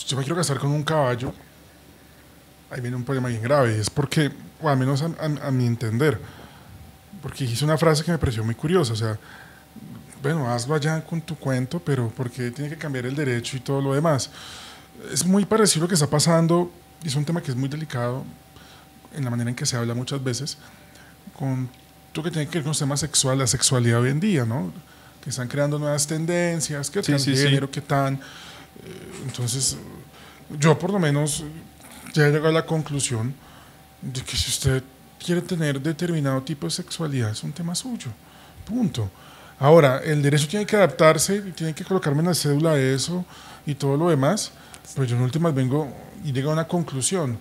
yo me quiero casar con un caballo, ahí viene un problema bien grave, y es porque, o al menos a mi entender, porque hice una frase que me pareció muy curiosa, o sea, bueno, hazlo allá con tu cuento, pero ¿por qué tiene que cambiar el derecho y todo lo demás? Es muy parecido a lo que está pasando, y es un tema que es muy delicado en la manera en que se habla muchas veces, con todo lo que tiene que ver con los temas sexuales, la sexualidad hoy en día, ¿no? Que están creando nuevas tendencias, que transgénero, que tan... entonces, yo por lo menos ya he llegado a la conclusión de que si usted quiere tener determinado tipo de sexualidad, es un tema suyo, punto. Ahora, el derecho tiene que adaptarse y tiene que colocarme en la cédula eso y todo lo demás, pero yo en últimas vengo y llego a una conclusión.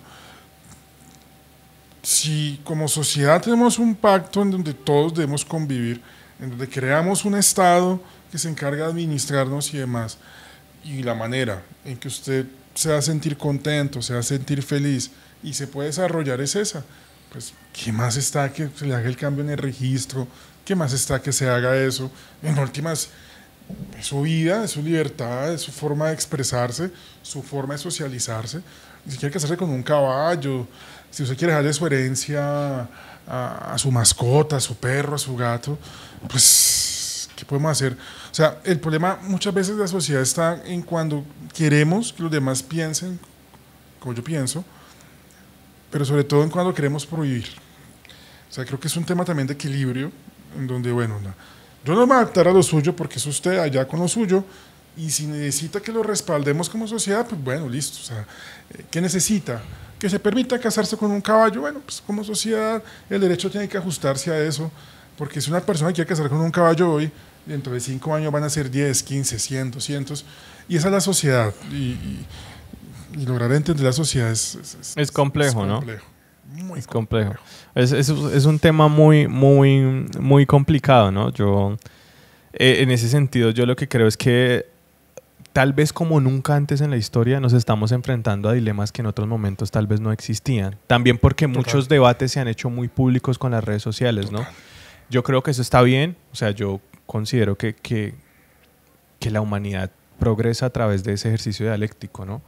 Si como sociedad tenemos un pacto en donde todos debemos convivir, en donde creamos un Estado que se encarga de administrarnos y demás, y la manera en que usted se va a sentir contento, se va a sentir feliz y se puede desarrollar es esa, pues ¿qué más está que se le haga el cambio en el registro? ¿Qué más está que se haga eso? En últimas, es su vida, es su libertad, es su forma de expresarse, su forma de socializarse. Si quiere casarse con un caballo, si usted quiere dejarle su herencia a su mascota, a su perro, a su gato, pues, ¿qué podemos hacer? O sea, el problema muchas veces de la sociedad está en cuando queremos que los demás piensen como yo pienso, pero sobre todo en cuando queremos prohibir. O sea, creo que es un tema también de equilibrio, en donde, bueno, yo no me voy a adaptar a lo suyo porque es usted allá con lo suyo, y si necesita que lo respaldemos como sociedad, pues bueno, listo. O sea, ¿qué necesita? Que se permita casarse con un caballo. Bueno, pues como sociedad el derecho tiene que ajustarse a eso, Porque si una persona quiere casar con un caballo hoy, dentro de 5 años van a ser 10, 15, 100, 200. Y esa es la sociedad. Y lograr entender la sociedad es complejo, ¿no? Muy es complejo. Es un tema muy, muy, muy complicado, ¿no? Yo, en ese sentido, yo lo que creo es que tal vez como nunca antes en la historia nos estamos enfrentando a dilemas que en otros momentos tal vez no existían. También porque muchos debates se han hecho muy públicos con las redes sociales, ¿no? Yo creo que eso está bien. O sea, yo considero que la humanidad progresa a través de ese ejercicio dialéctico, ¿no?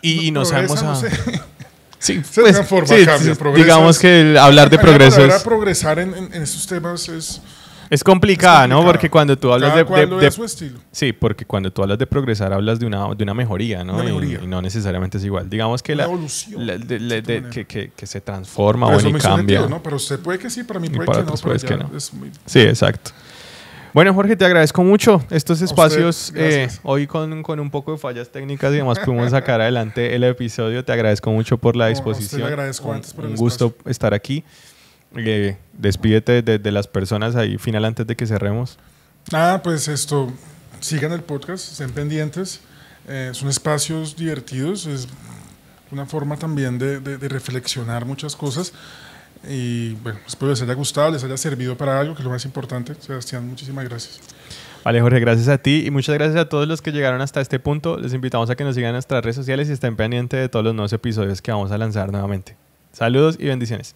Y no sabemos no sé. Sí, se pues, transforma, sí, cambia, digamos que hablar de progreso es... progresar en estos temas es complicada, ¿no? Porque cuando tú hablas de su estilo. Sí, porque cuando tú hablas de progresar hablas de una mejoría, ¿no? Una mejoría. Y no necesariamente es igual. Digamos que una evolución. Que se transforma o ni cambia. Sentido, ¿no? Pero usted puede que sí, para mí puede que no. Sí, exacto. Bueno, Jorge, te agradezco mucho estos espacios. Hoy con un poco de fallas técnicas y demás pudimos sacar adelante el episodio. Te agradezco mucho por la disposición. Le agradezco antes por un gusto estar aquí. Despídete de las personas ahí final antes de que cerremos. Pues sigan el podcast, estén pendientes. Son espacios divertidos, es una forma también de reflexionar muchas cosas. Y bueno, espero les haya gustado, les haya servido para algo, que es lo más importante. Sebastián, muchísimas gracias. Vale, Jorge, gracias a ti y muchas gracias a todos los que llegaron hasta este punto. Les invitamos a que nos sigan en nuestras redes sociales y estén pendientes de todos los nuevos episodios que vamos a lanzar nuevamente. Saludos y bendiciones.